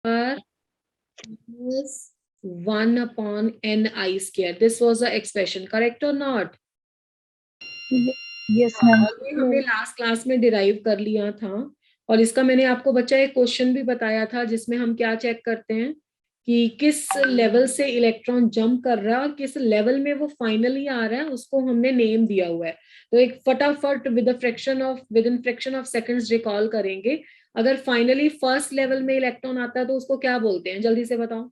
minus 1 upon ni square. This was the expression, correct or not? Yes ma'am. हमने last class में derive कर लिया था, और इसका मैंने आपको बच्चा एक क्वेश्चन भी बताया था जिसमें हम क्या चेक करते हैं कि किस लेवल से इलेक्ट्रॉन जंप कर रहा है और किस लेवल में वो फाइनली आ रहा है, उसको हमने नेम दिया हुआ है। तो एक फटाफट with in fraction of seconds recall करेंगे। अगर फाइनली फर्स्ट लेवल में इलेक्ट्रॉन आता है तो उसको क्या बोलते हैं, जल्दी से बताओ।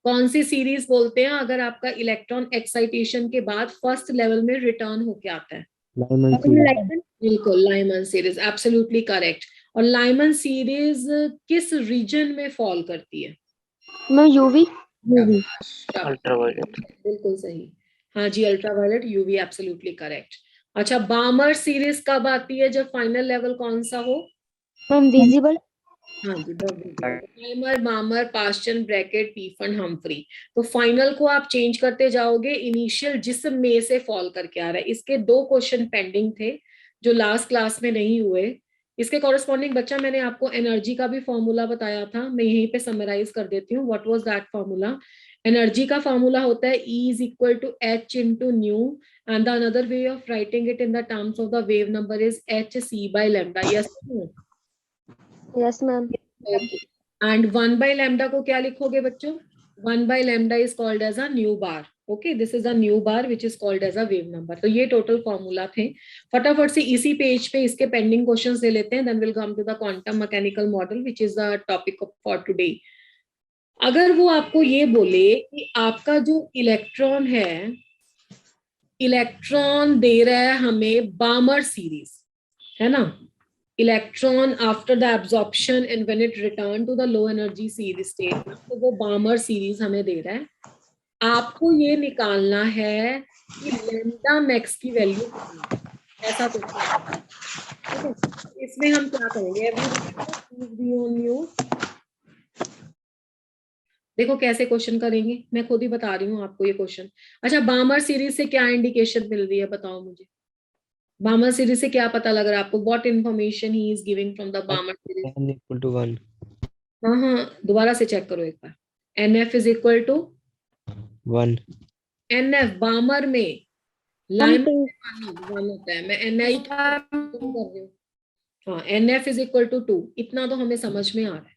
कौन सी सीरीज बोलते हैं अगर आपका इलेक्ट्रॉन एक्साइटेशन के बाद फर्स्ट लेवल में रिटर्न होके आता है? बिल्कुल, लाइमन सीरीज, एब्सोल्युटली करेक्ट। और लाइमन सीरीज किस रीजन में फॉल करती है? मैं यूवी। अल्ट्रावायलेट। बिल्कुल सही। हाँ जी, अल्ट्रावायलेट, यूवी, एब्सोल्युटली करेक्ट। अच्छा, बामर सीरीज कब आती है, जब फाइनल लेवल कौन सा हो? Ma'am visible. हाँ जी, प्राइमर, बामर, पास्चन, ब्रैकेट, पीफन, हम्फ्री। तो फाइनल को आप चेंज करते जाओगे, इनिशियल जिस्म में से फॉल करके आ रहा है। इसके 2 क्वेश्चन पेंडिंग थे जो लास्ट क्लास में नहीं हुए। इसके कॉरेस्पॉन्डिंग बच्चा मैंने आपको एनर्जी का भी फॉर्मूला बताया था, मैं यहीं पे समराइज कर देती हूँ। What was that formula? Energy का फॉर्मूला होता है E is equal to H into nu, and the another way of writing it in the terms of the wave number is H C by lambda. Yes, yes ma'am. And 1 by lambda को क्या लिखोगे बच्चों? 1 by lambda is called as a new bar. Okay, this is a new bar which is called as a wave number. तो ये total formula थे। फटाफट से इसी पेज पे इसके पेंडिंग क्वेश्चंस ले लेते हैं, then will come to the quantum mechanical model which is the topic for today. अगर वो आपको ये बोले कि आपका जो इलेक्ट्रॉन है, इलेक्ट्रॉन दे रहा है हमें बामर सीरीज, है ना? Electron after the absorption and when it return to the low energy series state, तो वो बामर सीरीज हमें दे रहा है। आपको ये निकालना है कि लैम्डा मैक्स की वैल्यू कितनी है, ऐसा क्वेश्चन। इसमें हम क्या करेंगे? देखो कैसे क्वेश्चन करेंगे, मैं खुद ही बता रही हूँ आपको ये क्वेश्चन। अच्छा, बामर सीरीज से क्या इंडिकेशन मिल रही है, बताओ मुझे। बामर सीरीज से क्या पता लग रहा है आपको? What information he is giving from the बामर series? n equal to 1। हाँ हाँ, दोबारा से चेक करो एक बार। NF is equal to 1। NF Balmer में, लाइम वन होता है। मैं NI कर रही हूँ। हाँ, NF इज इक्वल टू 2, इतना तो हमें समझ में आ रहा है,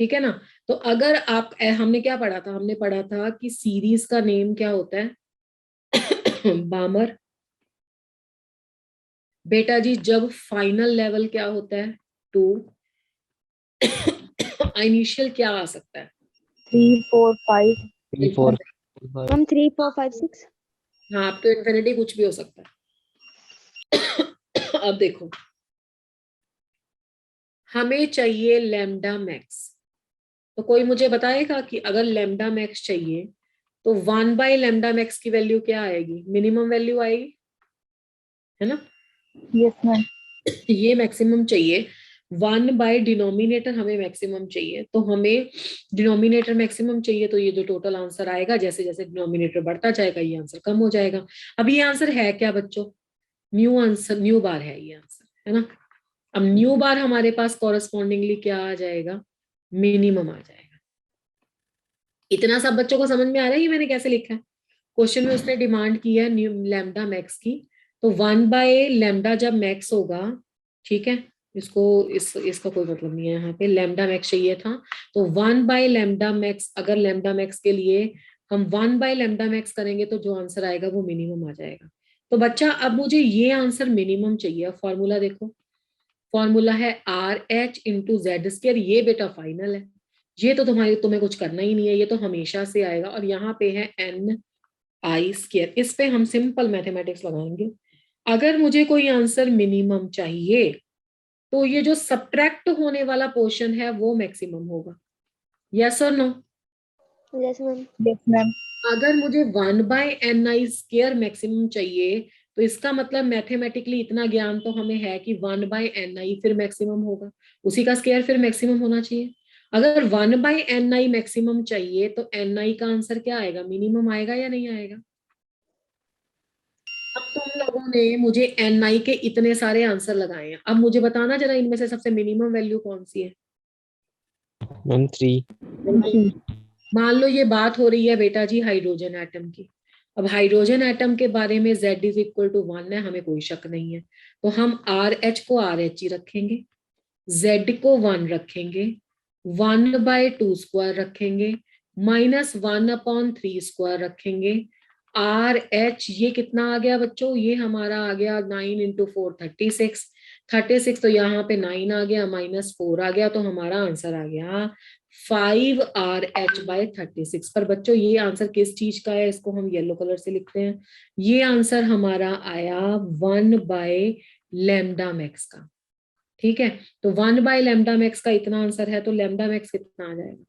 ठीक है ना? तो अगर आप, हमने क्या पढ़ा था? हमने पढ़ा था कि सीरीज का नेम क्या होता है? बामर। बेटा जी, जब फाइनल लेवल क्या होता है? 2। इनिशियल क्या आ सकता है? 3 4 5। 3 4 मैम 3 4 5 6। हाँ, अब तो इन्फिनिटी कुछ भी हो सकता है। अब देखो, हमें चाहिए लैम्डा मैक्स। तो कोई मुझे बताएगा कि अगर लैम्डा मैक्स चाहिए तो 1 बाय लैम्डा मैक्स की वैल्यू क्या आएगी? मिनिमम वैल्यू आएगी, है ना? Yes ma'am. ये मैक्सिमम चाहिए। 1 बाय डिनोमिनेटर हमें मैक्सिमम चाहिए, तो हमें डिनोमिनेटर मैक्सिमम चाहिए, तो ये जो टोटल आंसर आएगा, जैसे जैसे डिनोमिनेटर बढ़ता जाएगा ये आंसर कम हो जाएगा। अब ये आंसर है क्या बच्चों? न्यू आंसर, न्यू बार है ये आंसर, है ना? अब न्यू बार हमारे पास कॉरस्पॉन्डिंगली क्या आ जाएगा? मिनिमम आ जाएगा। इतना सब बच्चों को समझ में आ रहा है ये मैंने कैसे लिखा है? क्वेश्चन में उसने डिमांड की है न्यू लैम्डा मैक्स की, तो 1 बाय लैम्डा जब मैक्स होगा, ठीक है, इसका कोई मतलब नहीं है, यहाँ पे लैम्डा मैक्स चाहिए था, तो 1 बाय लैम्डा मैक्स, अगर लैम्डा मैक्स के लिए हम 1 बाय लैम्डा मैक्स करेंगे तो जो आंसर आएगा वो मिनिमम आ जाएगा। तो बच्चा अब मुझे ये आंसर मिनिमम चाहिए। फॉर्मूला देखो, फॉर्मूला है RH/Z²। ये बेटा फाइनल है, ये तो तुम्हें कुछ करना ही नहीं है, ये तो हमेशा से आएगा। और यहाँ पे है NI²। इस पे हम सिंपल मैथमेटिक्स लगाएंगे। अगर मुझे कोई आंसर मिनिमम चाहिए तो ये जो सब्ट्रैक्ट होने वाला पोर्शन है वो मैक्सिमम होगा। यस और no? Yes ma'am. Yes ma'am. अगर मुझे 1/NI² मैक्सिमम चाहिए तो इसका मतलब मैथमेटिकली इतना ज्ञान तो हमें है कि 1/NI फिर मैक्सिमम होगा, उसी का स्क्वायर फिर मैक्सिमम होना चाहिए। अगर 1/NI मैक्सिमम चाहिए तो NI का आंसर क्या आएगा? मिनिमम आएगा या नहीं आएगा? अब तुम लोगों ने मुझे NI के इतने सारे आंसर लगाए हैं, अब मुझे बताना जरा इनमें से सबसे मिनिमम वैल्यू कौन सी है? मैम 3. मान लो ये बात हो रही है बेटा जी हाइड्रोजन एटम की। अब हाइड्रोजन एटम के बारे में Z इज इक्वल टू 1 है, हमें कोई शक नहीं है, तो हम RH को RH ही रखेंगे, Z को 1 रखेंगे, 1/2 रखेंगे, -1/3 रखेंगे। RH ये कितना आ गया बच्चों, ये हमारा आ गया 9 × 4 36, 36 तो यहाँ पे 9 आ गया, -4 आ गया, तो हमारा आंसर आ गया 5RH/36। पर बच्चों ये आंसर किस चीज का है, इसको हम येलो कलर से लिखते हैं। ये आंसर हमारा आया 1/λ max का। ठीक है, तो 1/λ max का इतना आंसर है, तो लैम्डा मैक्स कितना आ जाएगा,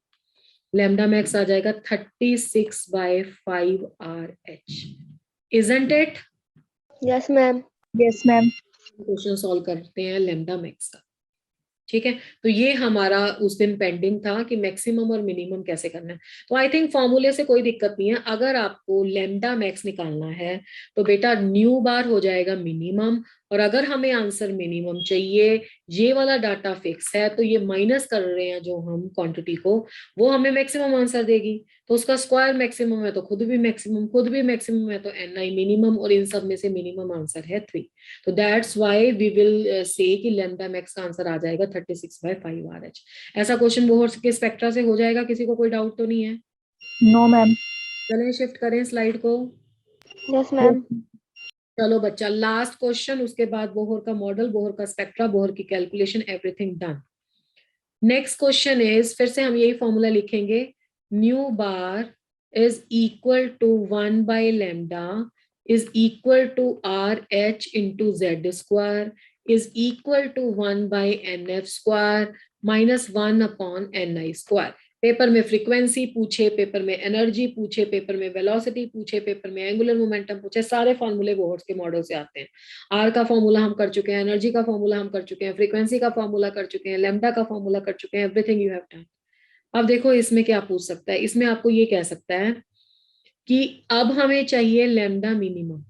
लैम्डा मैक्स आ जाएगा 36/5RH। Isn't it? Yes, ma'am. Yes, ma'am. Question solve करते हैं लैम्डा मैक्स का। ठीक है, तो ये हमारा उस दिन पेंडिंग था कि मैक्सिमम और मिनिमम कैसे करना है। तो आई थिंक फॉर्मूले से कोई दिक्कत नहीं है। अगर आपको लैम्डा मैक्स निकालना है तो बेटा न्यू बार हो जाएगा मिनिमम, और अगर हमें आंसर मिनिमम चाहिए, ये वाला डाटा फिक्स है, तो ये माइनस कर रहे हैं जो हम क्वांटिटी को, वो हमें मैक्सिमम आंसर देगी। तो उसका स्क्वायर मैक्सिमम है तो खुद भी मैक्सिमम, खुद भी मैक्सिमम है तो ni मिनिमम, और इन सब में से मिनिमम आंसर है 3। तो that's why we will say कि लैम्डा मैक्स का आंसर आ जाएगा 36/5RH। ऐसा क्वेश्चन बोहर के स्पेक्ट्रा से हो जाएगा, किसी को कोई डाउट तो नहीं है? No, ma'am. चलें शिफ्ट करें स्लाइड को। Yes, ma'am. चलो बच्चा, लास्ट क्वेश्चन, उसके बाद बोहर का मॉडल, बोहर का स्पेक्ट्रा, बोहर की calculation, everything done. Next question is, फिर से हम यही फॉर्मूला लिखेंगे, nu bar is equal to 1/λ is equal to RH into Z square is equal to 1/NF square minus 1/NI square। Paper में frequency पूछे, paper में energy पूछे, paper में वेलोसिटी पूछे, पेपर में एंगुलर मोमेंटम पूछे, सारे फॉर्मूले बोहर्स के मॉडल से आते हैं। आर का फॉर्मूला हम कर चुके हैं, एनर्जी का फॉर्मूला हम कर चुके हैं, फ्रीक्वेंसी का फॉर्मूला कर चुके हैं, लैम्डा का फॉर्मूला कर चुके हैं, एवरीथिंग यू हैव डन। अब देखो इसमें क्या पूछ सकता है, इसमें आपको ये कह सकता है कि अब हमें चाहिए लैम्डा मिनिमम।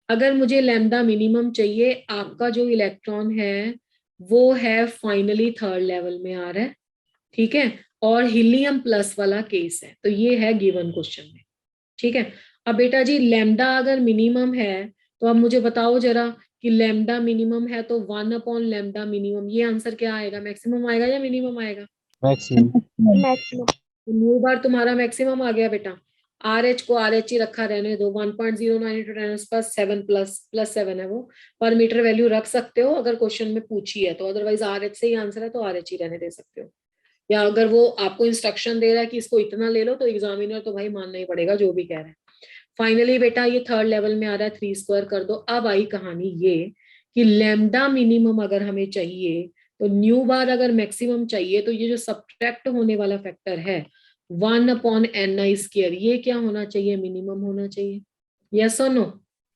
अगर मुझे लैम्डा मिनिमम चाहिए, आपका जो इलेक्ट्रॉन है वो है फाइनली 3rd लेवल में आ रहा है, ठीक है, और हीलियम प्लस वाला केस है, तो ये है गिवन क्वेश्चन में। ठीक है, अब बेटा जी लैम्डा अगर मिनिमम है तो अब मुझे बताओ जरा कि लैम्डा मिनिमम है तो 1/λ मिनिमम, ये आंसर क्या आएगा, मैक्सिमम आएगा या मिनिमम आएगा? Maximum. Maximum. तो न्यू बार तुम्हारा मैक्सिमम आ गया बेटा। RH को RH ही रखा रहने दो, 1.09 × 10⁻7 प्लस 7 है वो, पर मीटर वैल्यू रख सकते हो अगर क्वेश्चन में पूछी है तो, अदरवाइज RH से ही आंसर है तो RH ही रहने दे सकते हो। या अगर वो आपको इंस्ट्रक्शन दे रहा है कि इसको इतना ले लो तो एग्जामिनर तो भाई मानना ही पड़ेगा जो भी कह रहा है। फाइनली बेटा ये 3rd लेवल में आ रहा है, 3² कर दो। अब आई कहानी ये कि लैम्डा मिनिमम अगर हमें चाहिए तो न्यू बार अगर मैक्सिमम चाहिए, तो ये जो सब्ट्रैक्ट होने वाला फैक्टर है 1/ni², ये क्या होना चाहिए, मिनिमम होना चाहिए। यस और नो?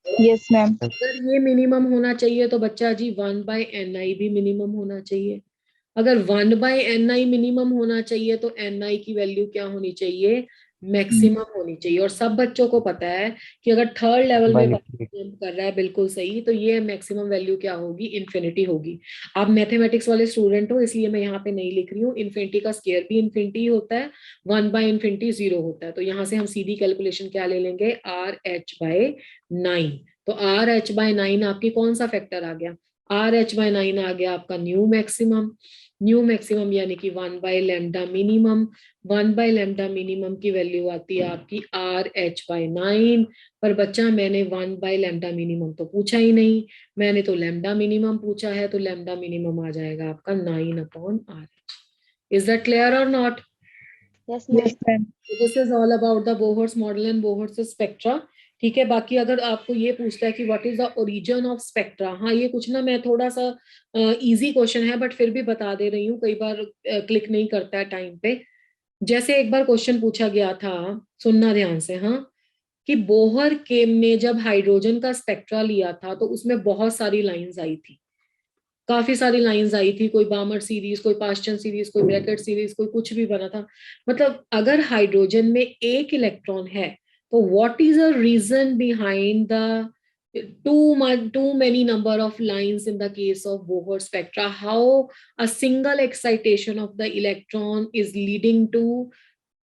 Yes, ma'am. अगर ये मिनिमम होना चाहिए तो बच्चा जी 1/ni भी मिनिमम होना चाहिए। अगर 1/ni मिनिमम होना चाहिए तो ni की वैल्यू क्या होनी चाहिए, मैक्सिमम होनी चाहिए। और सब बच्चों को पता है कि अगर 3rd लेवल By में infinity. जंप कर रहा है, बिल्कुल सही, तो ये मैक्सिमम वैल्यू क्या होगी, इन्फिनिटी होगी। आप मैथमेटिक्स वाले स्टूडेंट हो इसलिए मैं यहाँ पे नहीं लिख रही हूँ, इन्फिनिटी का स्केयर भी इन्फिनिटी होता है, 1/∞ 0 होता है। तो यहाँ से हम सीधी कैलकुलेशन क्या ले लेंगे, RH/9। तो RH/9 आपकी कौन सा फैक्टर आ गया, RH/9 आ गया आपका न्यू मैक्सिमम। न्यू मैक्सिमम यानी कि 1/λ मिनिमम, 1/λ मिनिमम की वैल्यू आती है आपकी RH/9। पर बच्चा मैंने 1/λ मिनिमम तो पूछा ही नहीं, मैंने तो लैम्डा मिनिमम पूछा है, तो लैम्डा मिनिमम आ जाएगा आपका 9/RH। इज दैट क्लियर और not? Yes, ma'am. Yes, ma'am. This is all about the Bohr's model and Bohr's spectra. ठीक है, बाकी अगर आपको ये पूछता है कि what is the origin of spectra, हाँ ये कुछ ना, मैं थोड़ा सा इजी क्वेश्चन है बट फिर भी बता दे रही हूँ, कई बार क्लिक नहीं करता है टाइम पे। जैसे एक बार क्वेश्चन पूछा गया था, सुनना ध्यान से, हाँ, कि बोहर केम ने जब हाइड्रोजन का स्पेक्ट्रा लिया था तो उसमें बहुत सारी लाइंस आई थी, काफी सारी लाइंस आई थी, कोई बामर सीरीज, कोई पास्चन सीरीज, कोई ब्रैकेट सीरीज, कोई कुछ भी बना था। मतलब अगर हाइड्रोजन में एक इलेक्ट्रॉन है तो what is a reason behind the too many number of lines in the case of Bohr spectra. How a single excitation of the electron is leading to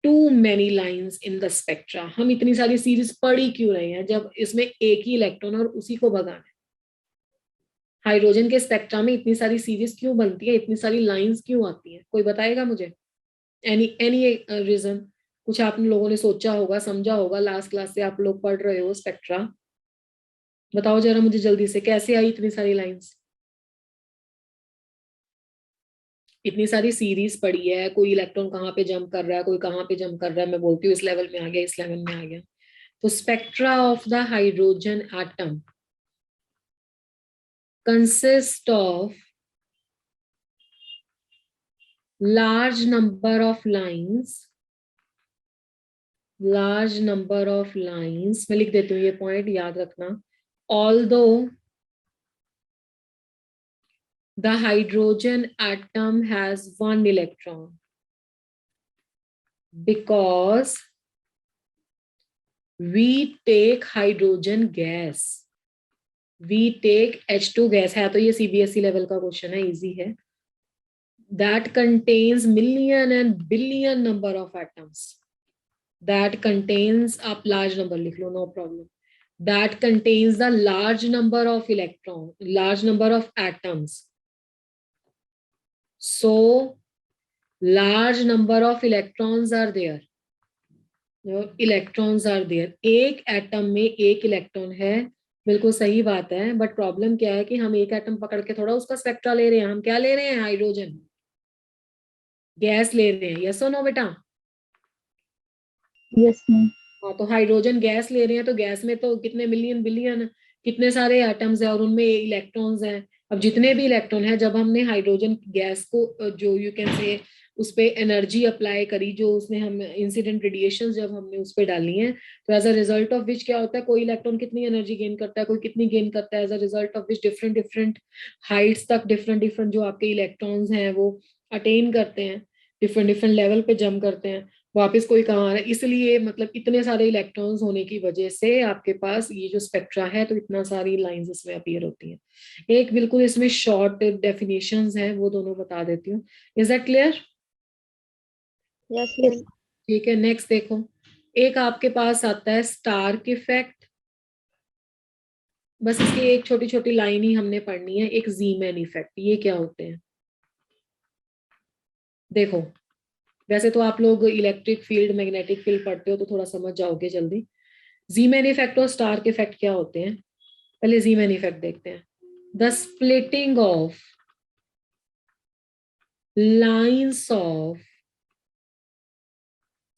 too many lines in the spectra. हम इतनी सारी series पढ़ ही क्यों रहे हैं जब इसमें एक ही इलेक्ट्रॉन और उसी को भगाना है? हाइड्रोजन के स्पेक्ट्रा में इतनी सारी सीरीज क्यों बनती है, इतनी सारी लाइंस क्यों आती है? कोई बताएगा मुझे? Any reason? कुछ आप लोगों ने सोचा होगा, समझा होगा, लास्ट क्लास से आप लोग पढ़ रहे हो स्पेक्ट्रा, बताओ जरा मुझे जल्दी से, कैसे आई इतनी सारी लाइंस? इतनी सारी सीरीज पड़ी है, कोई इलेक्ट्रॉन कहाँ पे जंप कर रहा है, कोई कहाँ पे जंप कर रहा है, मैं बोलती हूँ इस लेवल में आ गया, इस लेवल में आ गया। तो spectra of the hydrogen atom consist of large number of lines, मैं लिख देती हूँ ये पॉइंट, याद रखना। Although the hydrogen atom has one electron, because we take hydrogen gas, we take H2 gas, है तो ये CBSE लेवल का क्वेश्चन है, इजी है। That contains million and billion number of atoms, that contains, आप large number लिख लो, no problem, that contains the large number of electrons, large number of atoms. So large number of electrons are there, electrons are there, एक atom में एक electron है, बिल्कुल सही बात है। बट प्रॉब्लम क्या है कि हम एक एटम पकड़ के थोड़ा उसका स्पेक्ट्रा ले रहे हैं, हम क्या ले रहे हैं? हाइड्रोजन गैस ले रहे हैं, यस और नो बेटा? Yes ma'am. हाँ, तो हाइड्रोजन गैस ले रहे हैं, तो गैस में तो कितने मिलियन बिलियन कितने सारे एटम्स हैं और उनमें इलेक्ट्रॉन्स हैं। अब जितने भी इलेक्ट्रॉन है, जब हमने हाइड्रोजन गैस को जो यू कैन से उस पे एनर्जी अप्लाई करी, जो उसने हम इंसिडेंट रेडिएशन जब हमने उस पे डाली हैं, तो as a result of which क्या होता है, कोई इलेक्ट्रॉन कितनी एनर्जी गेन करता है, कोई कितनी गेन करता है, as a result of which different different heights तक डिफरेंट डिफरेंट जो आपके इलेक्ट्रॉन्स हैं वो अटेन करते हैं, डिफरेंट डिफरेंट लेवल पे जंप करते हैं, वापस कोई कहाँ आ रहा है। इसलिए मतलब इतने सारे इलेक्ट्रॉन्स होने की वजह से आपके पास ये जो स्पेक्ट्रा है, तो इतना सारी लाइंस इसमें अपीयर होती हैं। एक बिल्कुल इसमें शॉर्ट डेफिनेशंस हैं, वो दोनों बता देती हूँ। Is that clear? Yes ma'am. ठीक है, नेक्स्ट देखो, एक आपके पास आता है स्टार्क इफेक्ट, बस इसकी एक छोटी छोटी लाइन ही हमने पढ़नी है। एक ज़ीमैन इफेक्ट, ये क्या होते हैं? देखो, वैसे तो आप लोग इलेक्ट्रिक फील्ड, मैग्नेटिक फील्ड पढ़ते हो तो थोड़ा समझ जाओगे जल्दी। ज़ीमैन इफेक्ट और स्टार्क इफेक्ट क्या होते हैं? पहले ज़ीमैन इफेक्ट देखते हैं। The splitting of lines of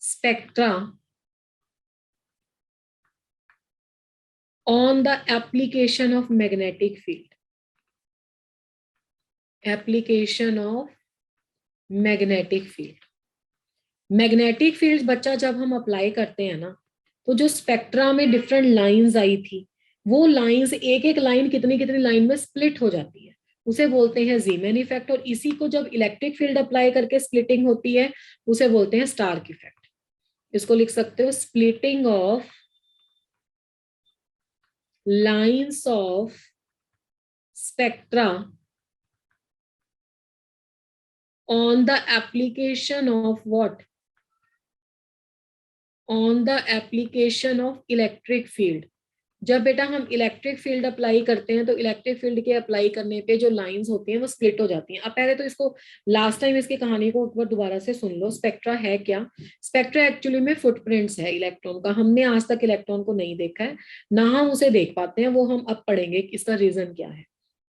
spectra on the application of magnetic field, application of magnetic field, magnetic field बच्चा जब हम अप्लाई करते हैं ना, तो जो स्पेक्ट्रा में डिफरेंट लाइंस आई थी, वो लाइंस एक एक लाइन कितनी कितनी लाइन में स्प्लिट हो जाती है, उसे बोलते हैं ज़ीमैन इफेक्ट। और इसी को जब इलेक्ट्रिक फील्ड अप्लाई करके स्प्लिटिंग होती है, उसे बोलते हैं स्टार्क इफेक्ट। इसको लिख सकते हो, splitting of lines of spectra on the application of what? On the application of electric field। जब बेटा हम इलेक्ट्रिक फील्ड अप्लाई करते हैं, तो इलेक्ट्रिक फील्ड के अप्लाई करने पे जो लाइंस होती हैं वो स्प्लिट हो जाती हैं। अब पहले तो इसको लास्ट टाइम इसकी कहानी को एक बार दोबारा से सुन लो। स्पेक्ट्रा है क्या? स्पेक्ट्रा एक्चुअली में फुटप्रिंट्स है इलेक्ट्रॉन का। हमने आज तक इलेक्ट्रॉन को नहीं देखा है, ना हम उसे देख पाते हैं, वो हम अब पढ़ेंगे इसका रीजन क्या है।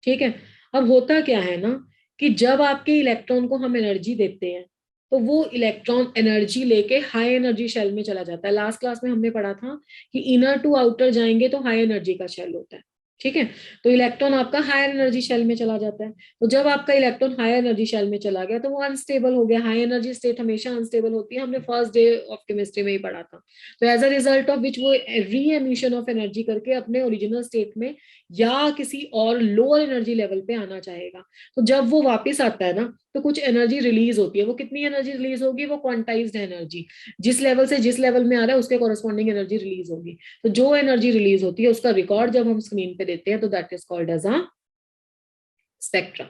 ठीक है, अब होता क्या है ना कि जब आपके इलेक्ट्रॉन को हम एनर्जी देते हैं, तो वो इलेक्ट्रॉन एनर्जी लेके हाई एनर्जी शेल में चला जाता है। लास्ट क्लास में हमने पढ़ा था कि इनर टू आउटर जाएंगे तो हाई एनर्जी का शेल होता है। ठीक है। तो इलेक्ट्रॉन आपका हायर एनर्जी शेल में चला जाता है। तो जब आपका इलेक्ट्रॉन हायर एनर्जी शेल में चला गया तो वो अनस्टेबल हो गया। हाई एनर्जी स्टेट हमेशा अनस्टेबल होती है, हमने फर्स्ट डे ऑफ केमिस्ट्री में ही पढ़ा था। तो as a result of which वो री एमिशन ऑफ एनर्जी करके अपने ओरिजिनल स्टेट में या किसी और लोअर एनर्जी लेवल पे आना चाहेगा। तो जब वो वापस आता है ना, तो कुछ एनर्जी रिलीज होती है। वो कितनी एनर्जी रिलीज होगी? वो क्वांटाइज्ड एनर्जी, जिस लेवल से जिस लेवल में आ रहा है उसके कॉरेस्पॉन्डिंग एनर्जी रिलीज होगी। तो जो एनर्जी रिलीज होती है उसका रिकॉर्ड जब हम स्क्रीन पे देते हैं तो that is called as a spectra.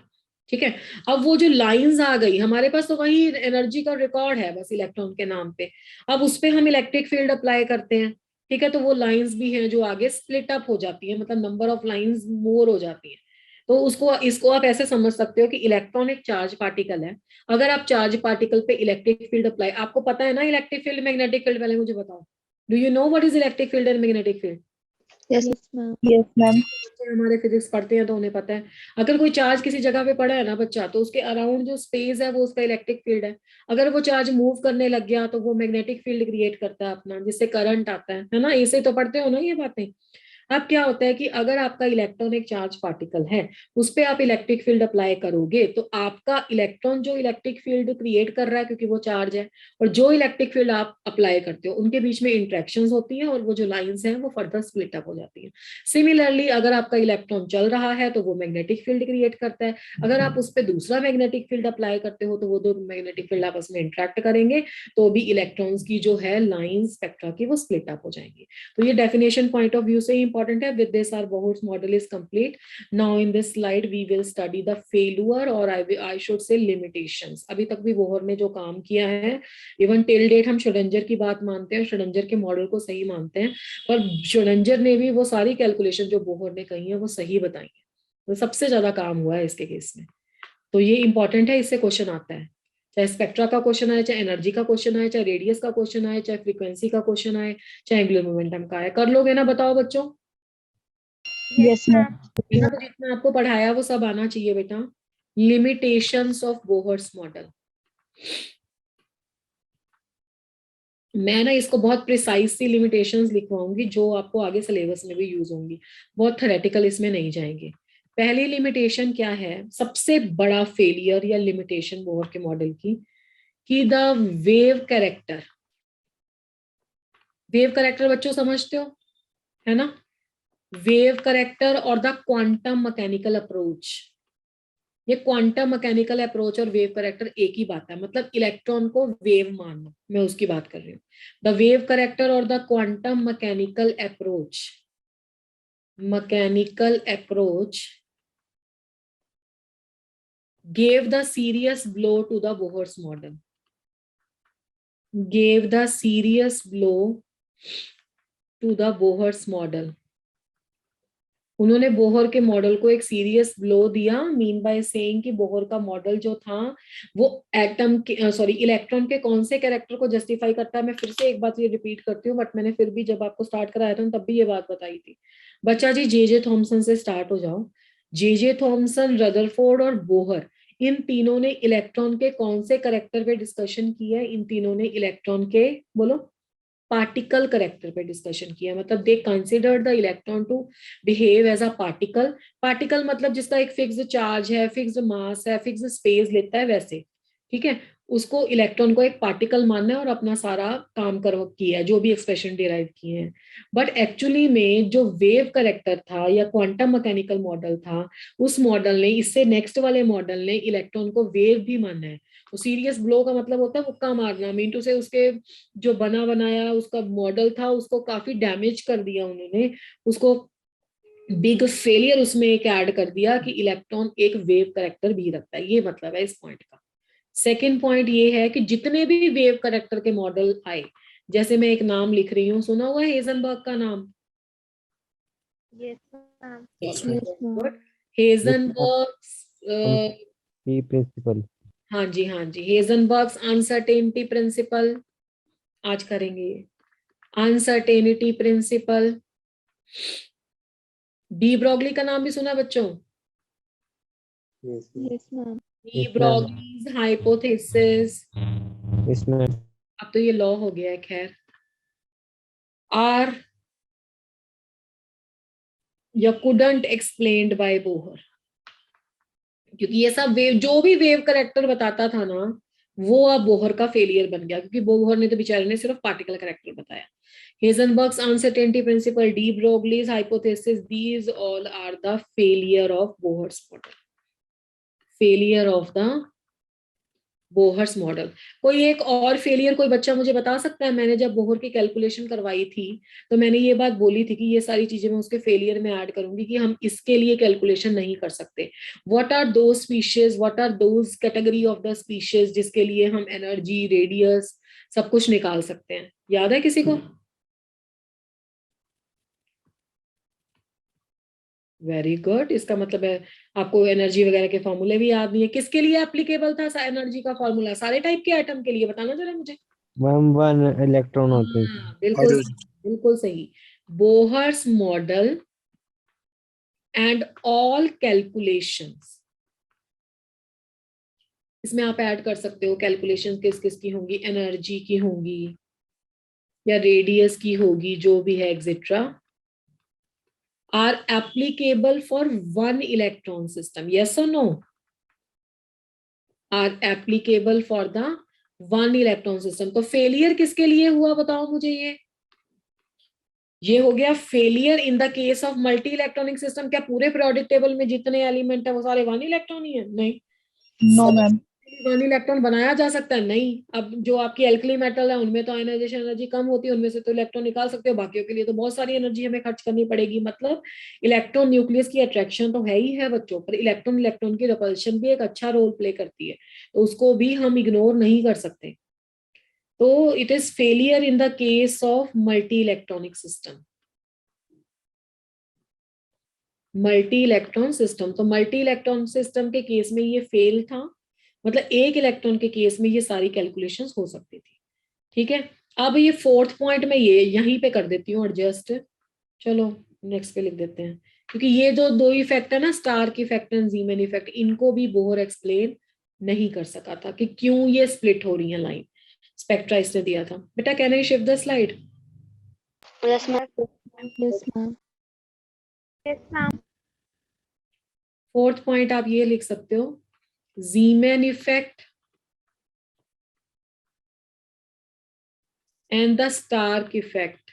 ठीक है। अब वो जो लाइंस आ गई हमारे पास, तो वही एनर्जी का रिकॉर्ड है बस इलेक्ट्रॉन के नाम पे। अब उस पे हम इलेक्ट्रिक फील्ड अप्लाई करते हैं। ठीक है। तो वो लाइंस भी हैं जो आगे स्प्लिट अप हो जाती है, मतलब नंबर ऑफ लाइंस मोर हो जाती है। तो उसको इसको आप ऐसे समझ सकते हो कि इलेक्ट्रॉन एक चार्ज पार्टिकल है। अगर आप चार्ज पार्टिकल पे इलेक्ट्रिक फील्ड अप्लाई, आपको पता है ना इलेक्ट्रिक फील्ड मैग्नेटिक फील्ड, पहले मुझे बताओ, do you know what is electric field and magnetic field? Yes, Yes, ma'am. yes, ma'am. बच्चे हमारे फिजिक्स पढ़ते हैं तो उन्हें पता है। अगर कोई चार्ज किसी जगह पे पड़ा है ना बच्चा, तो उसके अराउंड जो स्पेस है वो उसका इलेक्ट्रिक फील्ड है। अगर वो चार्ज मूव करने लग गया तो वो मैग्नेटिक फील्ड क्रिएट करता है अपना, जिससे करंट आता है ना। ऐसे तो पढ़ते हो ना ये बातें। अब क्या होता है कि अगर आपका इलेक्ट्रॉन एक चार्ज पार्टिकल है, उस पर आप इलेक्ट्रिक फील्ड अप्लाई करोगे तो आपका इलेक्ट्रॉन जो इलेक्ट्रिक फील्ड क्रिएट कर रहा है क्योंकि वो चार्ज है, और जो इलेक्ट्रिक फील्ड आप अप्लाई करते हो उनके बीच में इंट्रैक्शंस होती हैं और वो जो लाइंस हैं वो फर्दर स्प्लिट अप हो जाती हैं। सिमिलरली अगर आपका इलेक्ट्रॉन चल रहा है तो वो मैग्नेटिक फील्ड क्रिएट करता है। अगर आप उस पर दूसरा मैग्नेटिक फील्ड अप्लाई करते हो तो वो दो मैग्नेटिक फील्ड आपस में इंट्रैक्ट करेंगे, तो भी इलेक्ट्रॉन्स की जो है लाइन स्पेक्ट्रा की वो स्प्लिट अप हो जाएंगी। तो ये डेफिनेशन पॉइंट ऑफ व्यू से ही इंपॉर्टेंट है। With this our Bohr's model is complete. Now in this slide we will study the failure और आई शुड से लिमिटेशंस। अभी तक भी बोहर ने जो काम किया है, इवन टिल डेट हम श्रोडिंगर की बात मानते हैं, श्रोडिंगर के मॉडल को सही मानते हैं, पर श्रोडिंगर ने भी वो सारी कैलकुलेशन जो बोहर ने कही है वो सही बताई है। तो सबसे ज्यादा काम हुआ है इसके केस में। तो ये इंपॉर्टेंट है, इससे क्वेश्चन आता है। चाहे स्पेक्ट्रा का क्वेश्चन आए, चाहे एनर्जी का क्वेश्चन आए, चाहे रेडियस का क्वेश्चन आए, चाहे फ्रीक्वेंसी का क्वेश्चन आए, चाहे एंगुलर मोमेंटम का आए। कर लोगे ना? बताओ बच्चों। Yes, ma'am. है ना? तो जितना आपको पढ़ाया वो सब आना चाहिए बेटा। Limitations of Bohr's model. मैं ना इसको बहुत प्रिसाइसली लिमिटेशंस लिखवाऊंगी जो आपको आगे सिलेबस में भी यूज होंगी। बहुत थ्योरेटिकल इसमें नहीं जाएंगे। पहली लिमिटेशन क्या है? सबसे बड़ा फेलियर या लिमिटेशन बोहर के मॉडल की, कि the wave character. Wave character बच्चों समझते हो, है ना? वेव कैरेक्टर और द क्वांटम मैकेनिकल अप्रोच। ये क्वांटम मैकेनिकल अप्रोच और वेव कैरेक्टर एक ही बात है, मतलब इलेक्ट्रॉन को वेव मानना, मैं उसकी बात कर रही हूँ। द वेव कैरेक्टर और the quantum mechanical approach gave the serious blow to the Bohr's model. Gave the serious blow to the Bohr's model. उन्होंने बोहर के मॉडल को एक सीरियस ब्लो दिया। मीन बाय सेइंग कि बोहर का model जो था वो एटम के इलेक्ट्रॉन के कौन से कैरेक्टर को जस्टिफाई करता है। मैं फिर से एक बात ये रिपीट करती हूँ, बट मैंने फिर भी जब आपको स्टार्ट कराया था तब भी ये बात बताई थी। बच्चा जी जे थॉमसन से स्टार्ट हो जाओ। जे थॉमसन, रदरफोर्ड और बोहर, इन तीनों ने इलेक्ट्रॉन के कौन से कैरेक्टर पे डिस्कशन किया है? इन तीनों ने इलेक्ट्रॉन के, बोलो, पार्टिकल करेक्टर पे डिस्कशन किया। मतलब they considered the electron to behave as a particle. Particle मतलब जिसका एक फिक्स्ड चार्ज है, फिक्स्ड मास है, फिक्स्ड स्पेस लेता है, वैसे। ठीक है। उसको इलेक्ट्रॉन को एक पार्टिकल मानना है और अपना सारा काम कर किया है, जो भी एक्सप्रेशन डिराइव किए हैं। बट एक्चुअली में जो वेव करेक्टर था या क्वांटम मैकेनिकल मॉडल था, उस मॉडल ने, इससे नेक्स्ट वाले मॉडल ने इलेक्ट्रॉन को वेव भी माना है। तो सीरियस ब्लो का मतलब होता है मुक्का मारना। मीन टू से उसके जो बना बनाया उसका मॉडल था उसको काफी डैमेज कर दिया उन्होंने। उसको बिग फेलियर उसमें एक ऐड कर दिया कि इलेक्ट्रॉन एक वेव करेक्टर भी रखता है। ये मतलब है इस पॉइंट का। सेकेंड पॉइंट ये है कि जितने भी वेव करेक्टर के मॉडल आए, जैसे मैं एक नाम लिख रही हूँ, सुना हुआ है हेजनबर्ग का नाम? Yes, ma'am. Yes, ma'am. Heisenberg, P principle. हाँ जी हाँ जी, हेजनबर्ग्स अनसर्टेनिटी प्रिंसिपल, आज करेंगे ये। Uncertainty principle. डी ब्रॉगली का नाम भी सुना बच्चों? Yes, ma'am. D Yes, ma'am. Broglie's hypothesis. Yes, ma'am. अब तो ये लॉ हो गया है, खैर। आर या couldn't explained by बोहर, क्योंकि ये सब वेव, जो भी वेव करेक्टर बताता था ना, वो अब बोहर का फेलियर बन गया, क्योंकि बोहर ने तो बेचारे ने सिर्फ पार्टिकल करेक्टर बताया। Heisenberg's uncertainty principle, de Broglie's hypothesis, these all are the failure of Bohr's model. Failure of the Bohr's model. कोई एक और फेलियर कोई बच्चा मुझे बता सकता है? मैंने जब बोहर की कैलकुलेशन करवाई थी तो मैंने ये बात बोली थी कि ये सारी चीजें मैं उसके फेलियर में ऐड करूंगी कि हम इसके लिए कैलकुलेशन नहीं कर सकते। What are those species, what are those category of the species जिसके लिए हम एनर्जी, रेडियस सब कुछ निकाल सकते हैं? याद है किसी को? Very good. इसका मतलब है आपको एनर्जी वगैरह के फॉर्मूले भी याद नहीं है। किसके लिए एप्लीकेबल था एनर्जी का फॉर्मूला? सारे टाइप के एटम के लिए, बताना जरा मुझे। वन इलेक्ट्रॉन होते हैं। हाँ, बिल्कुल बिल्कुल सही। Bohr's model and all calculations, इसमें आप ऐड कर सकते हो कैलकुलेशंस किस किस की होंगी, एनर्जी की होंगी या रेडियस की होगी, जो भी है etcetera, are applicable for one electron system, yes or no? Are applicable for the one electron system। तो फेलियर किसके लिए हुआ बताओ मुझे? ये हो गया failure in the case of multi electronic system. क्या पूरे पीरियोडिक टेबल में जितने एलिमेंट है वो सारे वन इलेक्ट्रॉन ही है? नहीं। No ma'am. वन इलेक्ट्रॉन बनाया जा सकता है? नहीं। अब जो आपकी एल्कली मेटल है उनमें तो आयनाइजेशन एनर्जी कम होती है, उनमें से तो इलेक्ट्रॉन निकाल सकते हो, बाकियों के लिए तो बहुत सारी एनर्जी हमें खर्च करनी पड़ेगी। मतलब इलेक्ट्रॉन न्यूक्लियस की अट्रैक्शन तो है ही है बच्चों, पर इलेक्ट्रॉन इलेक्ट्रॉन की रिपल्शन भी एक अच्छा रोल प्ले करती है, तो उसको भी हम इग्नोर नहीं कर सकते। तो it is failure in the case of multi electronic system, multi electron system. तो मल्टी इलेक्ट्रॉन सिस्टम के केस में ये फेल था, मतलब एक इलेक्ट्रॉन के केस में ये सारी कैलकुलेशंस हो सकती थी। ठीक है, अब ये फोर्थ पॉइंट में ये यहीं पे कर देती हूँ एडजस्ट। चलो नेक्स्ट पे लिख देते हैं, क्योंकि ये जो दो इफेक्ट है ना, स्टार्क इफेक्ट एंड ज़ीमैन इफेक्ट, इनको भी बोहर एक्सप्लेन नहीं कर सका था कि क्यों ये स्प्लिट हो रही है लाइन। स्पेक्ट्रा इसने दिया था। बेटा can I shift the slide? Yes, ma'am. Yes ma'am. Yes, ma'am. Fourth point आप ये लिख सकते हो, ज़ीमैन effect and the Stark effect.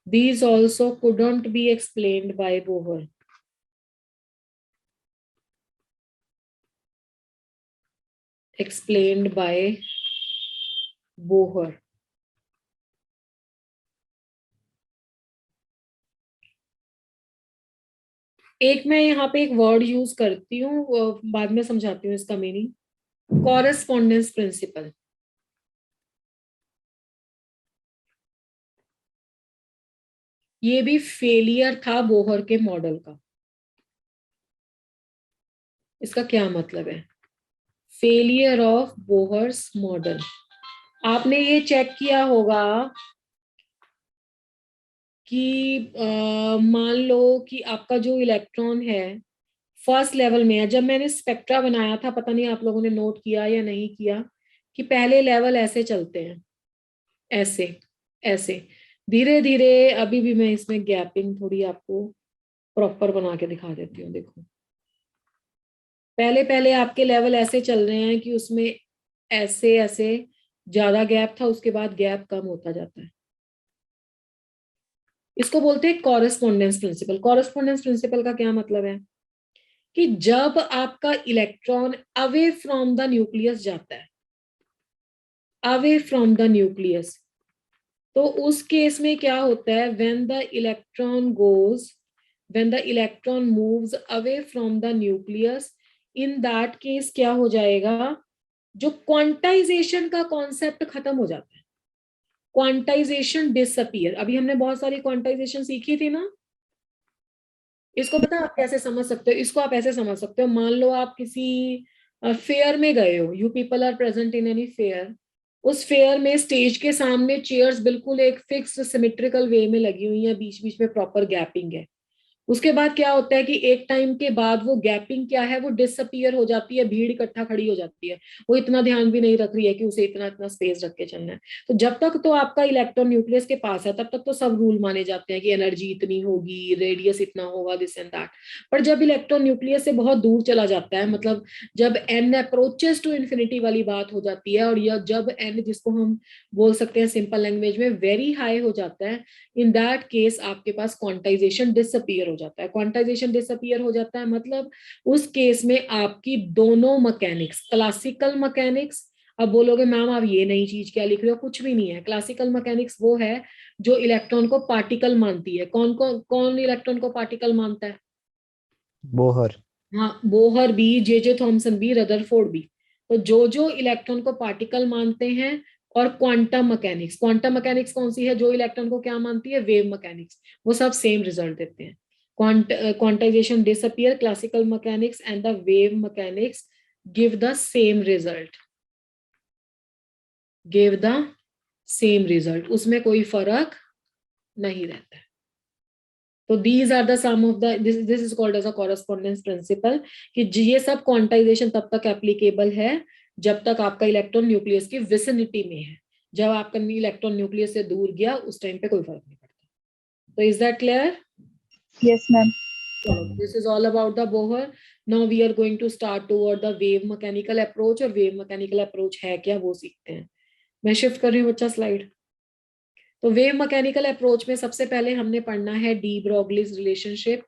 These also couldn't be explained by Bohr. Explained by Bohr. एक मैं यहाँ पे एक वर्ड यूज करती हूँ, बाद में समझाती हूँ इसका मीनिंग। Correspondence principal. ये भी फेलियर था बोहर के मॉडल का। इसका क्या मतलब है? Failure of Bohr's model. आपने ये चेक किया होगा कि मान लो कि आपका जो इलेक्ट्रॉन है फर्स्ट लेवल में है। जब मैंने स्पेक्ट्रा बनाया था, पता नहीं आप लोगों ने नोट किया या नहीं किया, कि पहले लेवल ऐसे चलते हैं, ऐसे ऐसे धीरे धीरे। अभी भी मैं इसमें गैपिंग थोड़ी आपको प्रॉपर बना के दिखा देती हूँ। देखो पहले पहले आपके लेवल ऐसे चल रहे हैं कि उसमें ऐसे ऐसे ज्यादा गैप था, उसके बाद गैप कम होता जाता है। इसको बोलते हैं कॉरेस्पॉन्डेंस प्रिंसिपल। कॉरेस्पॉन्डेंस प्रिंसिपल का क्या मतलब है कि जब आपका electron away from the nucleus जाता है, अवे फ्रॉम द न्यूक्लियस, तो उस केस में क्या होता है, when the electron moves away from the nucleus, in that case क्या हो जाएगा, जो क्वांटाइजेशन का कॉन्सेप्ट खत्म हो जाता है। Quantization disappear. अभी हमने बहुत सारी क्वांटाइजेशन सीखी थी ना। इसको पता आप कैसे समझ सकते हो? इसको आप ऐसे समझ सकते हो, मान लो आप किसी फेयर में गए हो, you people are present in any fair. उस फेयर में स्टेज के सामने चेयर्स बिल्कुल एक फिक्स्ड सिमेट्रिकल वे में लगी हुई है, बीच बीच में प्रॉपर गैपिंग है। उसके बाद क्या होता है कि एक टाइम के बाद वो गैपिंग क्या है, वो डिसअपियर हो जाती है, भीड़ इकट्ठा खड़ी हो जाती है, वो इतना ध्यान भी नहीं रख रही है कि उसे इतना इतना स्पेस रख के चलना है। तो जब तक तो आपका इलेक्ट्रॉन न्यूक्लियस के पास है तब तक तो सब रूल माने जाते हैं कि एनर्जी इतनी होगी, रेडियस इतना होगा, दिस एंड दैट। पर जब इलेक्ट्रॉन न्यूक्लियस से बहुत दूर चला जाता है, मतलब जब एन अप्रोचेस टू इन्फिनिटी वाली बात हो जाती है, और यह जब एन, जिसको हम बोल सकते हैं सिंपल लैंग्वेज में, वेरी हाई हो जाता है, इन दैट केस आपके पास क्वांटाइजेशन डिसअपियर हो जाता है। क्वांटाइजेशन डिसअपियर हो जाता है मतलब उस केस में आपकी दोनों मैकेनिक्स, क्लासिकल मैकेनिक्स, अब बोलोगे मैम आप ये नई चीज क्या लिख रहे हो, कुछ भी नहीं है। क्लासिकल मैकेनिक्स वो है जो इलेक्ट्रॉन को पार्टिकल मानती है। कौन इलेक्ट्रॉन को पार्टिकल मानता है? बोहर। हाँ, बोहर भी, जे थॉमसन भी, रदरफोर्ड भी। तो जो इलेक्ट्रॉन को पार्टिकल मानते हैं, और क्वांटम मैकेनिक्स कौन सी है जो इलेक्ट्रॉन को क्या मानती है? Wave mechanics. वो सब सेम रिजल्ट देते हैं। Quantization disappear, classical mechanics and the wave mechanics give the same result, उसमें कोई फर्क नहीं रहता है। तो these are the sum of the, this is called as a correspondence principle, कि ये सब क्वांटाइजेशन तब तक एप्लीकेबल है जब तक आपका इलेक्ट्रॉन न्यूक्लियस की विसिनिटी में है। जब आपका इलेक्ट्रॉन न्यूक्लियस से दूर गया उस टाइम पे कोई फर्क नहीं पड़ता। तो is that clear? Yes, ma'am. This is all about the Bohr. Now we are going to start toward the wave mechanical approach, और वेव मैकेनिकल अप्रोच है क्या वो सीखते हैं। मैं शिफ्ट कर रही हूँ बच्चा स्लाइड। तो वेव मैकेनिकल अप्रोच में सबसे पहले हमने पढ़ना है डी ब्रोगलीज रिलेशनशिप।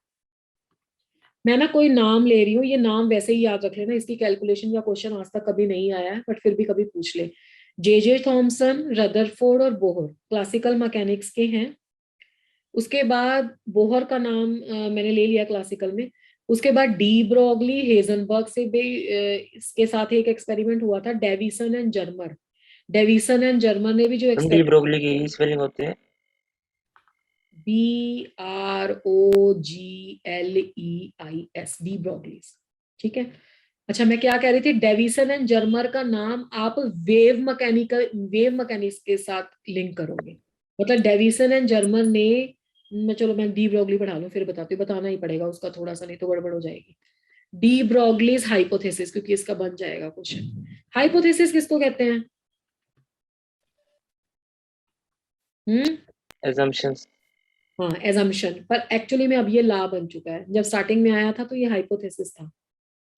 मैं ना कोई नाम ले रही हूँ, ये नाम वैसे ही याद रख लेना, इसकी कैलकुलेशन या क्वेश्चन आज तक कभी नहीं आया है, बट फिर भी कभी पूछ ले। जे थॉमसन, रदरफोर्ड और बोहर क्लासिकल मैकेनिक्स के हैं। उसके बाद बोहर का नाम मैंने ले लिया क्लासिकल में। उसके बाद डी ब्रोगली, हेजनबर्ग से भी इसके साथ एक एक्सपेरिमेंट हुआ था, Davisson and Germer. Davisson and Germer ने भी जो डी एक्सपेरिमेंट, ब्रोगली की स्पेलिंग होती है BROGLEIS, डी ब्रोगलीज। ठीक है। अच्छा, मैं क्या कह रही थी, डेविसन एंड जर्मर का नाम आप वेव मैकेनिक्स के साथ लिंक करोगे। मतलब डेविसन एंड जर्मर ने, चलो मैं डी ब्रोगली पढ़ा लूं फिर बताती हूँ, बताना ही पड़ेगा उसका थोड़ा सा, नहीं तो गड़बड़ हो जाएगी। डी ब्रोगलीज हाइपोथेसिस, क्योंकि इसका बन जाएगा क्वेश्चन। हाइपोथेसिस किसको कहते हैं? assumptions हाँ, एजम्पशन, पर एक्चुअली में अब ये ला बन चुका है। जब स्टार्टिंग में आया था तो ये हाइपोथेसिस था।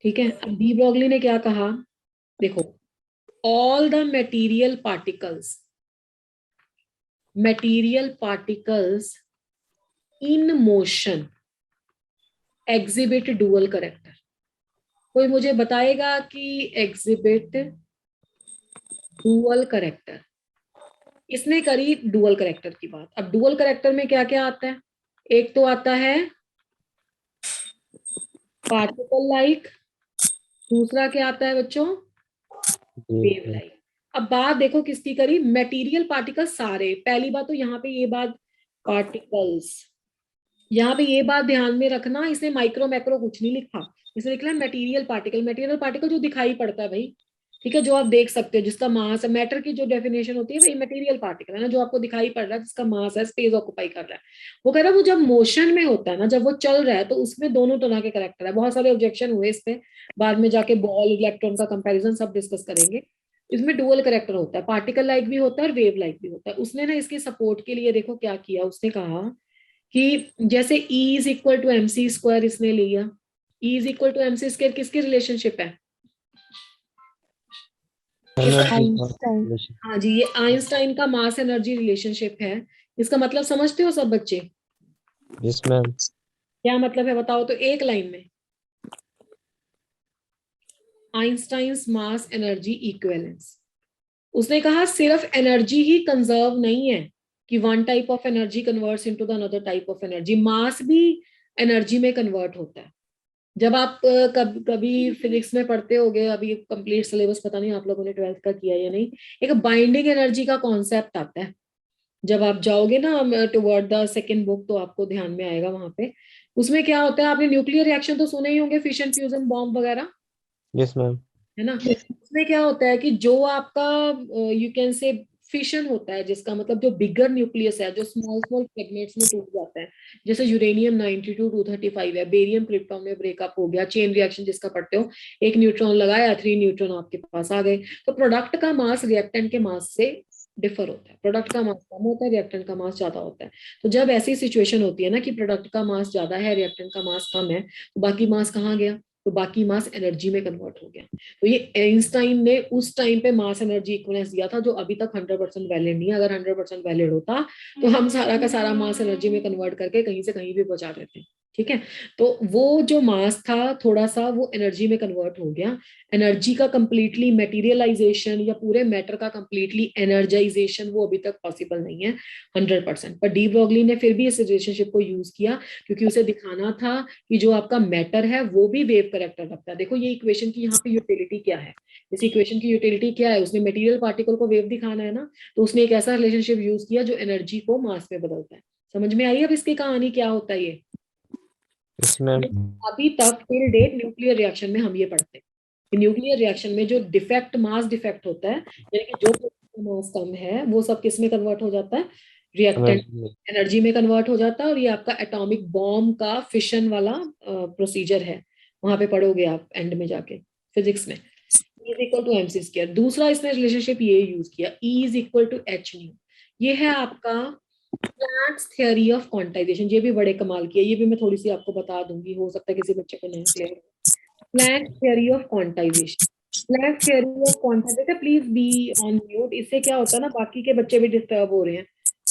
ठीक है। अब डी ब्रोगली ने क्या कहा, देखो, all the material particles in motion exhibit dual character। कोई मुझे बताएगा कि exhibit dual character, इसने करी डुअल करेक्टर की बात। अब डुअल करेक्टर में क्या क्या आता है? एक तो आता है पार्टिकल लाइक, दूसरा क्या आता है बच्चों? Wave like. अब बात देखो किसकी करी, मटेरियल पार्टिकल्स सारे। पहली बात तो यहाँ पे ये बात पार्टिकल्स, यहाँ पे ये बात ध्यान में रखना, इसने माइक्रो मैक्रो कुछ नहीं लिखा, इसने लिखा है मटेरियल पार्टिकल। मटेरियल पार्टिकल जो दिखाई पड़ता है भाई, ठीक है, जो आप देख सकते हो, जिसका मास है। मैटर की जो डेफिनेशन होती है भाई, मटेरियल पार्टिकल है ना, जो आपको दिखाई पड़ रहा है, जिसका मास है, स्पेस ऑक्यूपाई कर रहा है। वो कह रहा है वो जब मोशन में होता है ना, जब वो चल रहा है, तो उसमें दोनों तरह के करेक्टर है। बहुत सारे ऑब्जेक्शन हुए इस पे, बाद में जाके बॉल इलेक्ट्रॉन का कंपेरिजन सब डिस्कस करेंगे। इसमें डुअल करेक्टर होता है, पार्टिकल लाइक भी होता है और वेव लाइक भी होता है। उसने ना इसके सपोर्ट के लिए देखो क्या किया, उसने कहा कि जैसे E is equal to MC square इसने लिया। E is equal to MC square किसकी रिलेशनशिप है? Einstein. हाँ जी, ये आइंस्टाइन का मास एनर्जी रिलेशनशिप है। इसका मतलब समझते हो सब बच्चे? Yes ma'am. क्या मतलब है बताओ तो एक लाइन में। Einstein's mass energy equivalence. उसने कहा सिर्फ एनर्जी ही कंजर्व नहीं है कि one type of energy converts into the another type of energy, mass भी एनर्जी में कन्वर्ट होता है। जब आप कभी फिजिक्स में पढ़ते होगे, अभी कंप्लीट सिलेबस पता नहीं आप लोगों ने 12th का किया या नहीं, एक बाइंडिंग एनर्जी का कॉन्सेप्ट आता है। जब आप जाओगे ना टुवर्ड द सेकंड बुक तो आपको ध्यान में आएगा वहां पे। उसमें क्या होता है, आपने न्यूक्लियर रिएक्शन तो सुने ही होंगे, फिशन फ्यूजन बॉम्ब वगैरह, यस मैम। है ना। उसमें क्या होता है कि जो आपका यू कैन से फिशन होता है, जिसका मतलब जो बिगर न्यूक्लियस है, जो स्मॉल स्मॉल फ्रेगमेंट्स में टूट जाता है, जैसे यूरेनियम 92 235 है, बेरियम क्रिप्टॉन में ब्रेकअप हो गया, चेन रिएक्शन जिसका पढ़ते हो, एक न्यूट्रॉन लगाया 3 न्यूट्रॉन आपके पास आ गए। तो प्रोडक्ट का मास रिएक्टेंट के मास से डिफर होता है, प्रोडक्ट का मास कम होता है, रिएक्टेंट का मास ज्यादा होता है। तो जब ऐसी सिचुएशन होती है ना कि प्रोडक्ट का मास ज्यादा है, रिएक्टेंट का मास कम है, तो बाकी मास कहाँ गया? तो बाकी मास एनर्जी में कन्वर्ट हो गया। तो ये आइंस्टाइन ने उस टाइम पे मास एनर्जी इक्विवेलेंस दिया था, जो अभी तक 100% वैलिड नहीं है। अगर 100% वैलिड होता तो हम सारा का सारा मास एनर्जी में कन्वर्ट करके कहीं से कहीं भी पहुंचा देते। ठीक है, तो वो जो मास था थोड़ा सा वो एनर्जी में कन्वर्ट हो गया। एनर्जी का कंप्लीटली मेटीरियलाइजेशन या पूरे मैटर का कंप्लीटली एनर्जाइजेशन वो अभी तक पॉसिबल नहीं है 100%। पर डी ब्रॉगली ने फिर भी इस रिलेशनशिप को यूज किया, क्योंकि उसे दिखाना था कि जो आपका मैटर है वो भी वेव करेक्टर रखता है। देखो ये इक्वेशन की यहाँ पे यूटिलिटी क्या है, इस इक्वेशन की यूटिलिटी क्या है? उसने मटेरियल पार्टिकल को वेव दिखाना है ना, तो उसने एक ऐसा रिलेशनशिप यूज किया जो एनर्जी को मास में बदलता है। समझ में आई अब इसकी कहानी क्या होता है ये? Yes ma'am. अभी तक टिल डेट न्यूक्लियर रिएक्शन में हम ये पढ़ते हैं कि न्यूक्लियर रिएक्शन में जो डिफेक्ट मास डिफेक्ट होता है, यानी कि जो मास कम है वो सब किस में कन्वर्ट हो जाता है? रिएक्टेंट एनर्जी में कन्वर्ट हो जाता है। और ये आपका एटॉमिक बॉम्ब का फिशन वाला प्रोसीजर है, वहां पे पढ़ोगे आप एंड में जाके फिजिक्स में। E is equal to mc square. दूसरा इसने रिलेशनशिप ये यूज किया, E is equal to h new. ये है आपका प्लैंक्स थ्योरी ऑफ क्वांटाइजेशन। ये भी बड़े कमाल की है, ये भी मैं थोड़ी सी आपको बता दूंगी, हो सकता है किसी बच्चे को नहीं clear. Planck's theory of quantization, Planck's theory of quantization, please be on mute. इससे क्या होता है ना, बाकी के बच्चे भी डिस्टर्ब हो रहे हैं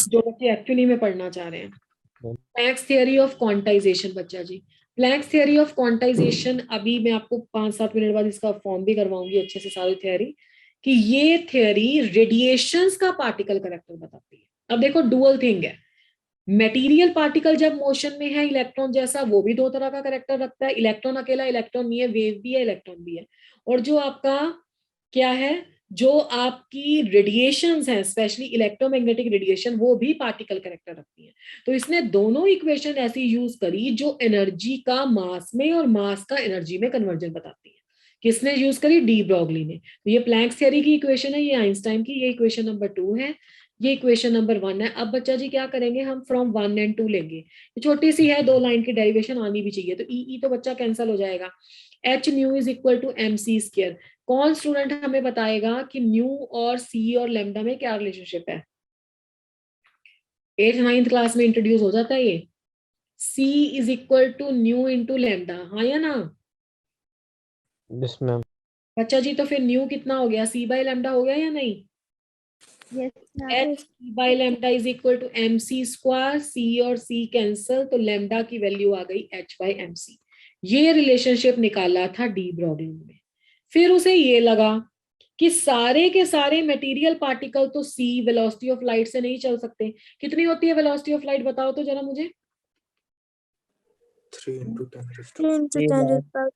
जो बच्चे एक्चुअली में पढ़ना चाह रहे हैं। प्लैंक्स थ्योरी ऑफ क्वांटाइजेशन बच्चा जी, प्लैंक्स थ्योरी ऑफ क्वांटाइजेशन, अभी मैं आपको 5-7 मिनट बाद इसका फॉर्म भी करवाऊंगी अच्छे से सारी थ्योरी, कि ये थ्योरी रेडिएशंस का पार्टिकल करेक्टर बताती है। अब देखो डुअल थिंग है, मेटीरियल पार्टिकल जब मोशन में है इलेक्ट्रॉन जैसा, वो भी दो तरह का करेक्टर रखता है। इलेक्ट्रॉन अकेला इलेक्ट्रॉन नहीं है, वेव भी है, इलेक्ट्रॉन भी है। और जो आपका क्या है, जो आपकी रेडिएशंस हैं, स्पेशली इलेक्ट्रोमैग्नेटिक रेडिएशन, वो भी पार्टिकल करेक्टर रखती है। तो इसने दोनों इक्वेशन ऐसी यूज करी जो एनर्जी का मास में और मास का एनर्जी में कन्वर्जन बताती है। किसने यूज करी? डी ब्रॉगली ने। तो ये प्लैंक्स थ्योरी की इक्वेशन है, ये आइंस्टाइन की, ये इक्वेशन नंबर 2 है, ये इक्वेशन नंबर 1 है। अब बच्चा जी क्या करेंगे, हम फ्रॉम 1 एंड 2 लेंगे। ये छोटी सी है, 2 लाइन की डेरिवेशन आनी भी चाहिए। तो ई तो बच्चा कैंसिल हो जाएगा, h nu is equal to M C square. कौन स्टूडेंट हमें बताएगा कि न्यू और सी और लेमडा में क्या रिलेशनशिप है? 8th 9th क्लास में इंट्रोड्यूस हो जाता है ये। C is equal to nu into lambda, हाँ या ना? Yes ma'am. बच्चा जी तो फिर न्यू कितना हो गया? सी बाई लेमडा हो गया या नहीं? Yes, H by lambda is equal to M C square, C और सी कैंसल, तो लेमडा की वैल्यू आ गई एच बाई एम सी। ये रिलेशनशिप निकाला था डी ब्रॉगली ने। फिर उसे ये लगा कि सारे के सारे मटेरियल पार्टिकल तो सी वेलोसिटी ऑफ लाइट से नहीं चल सकते। कितनी होती है वेलोसिटी ऑफ लाइट, बताओ तो जरा मुझे। 3 into 10 raised 3 into 10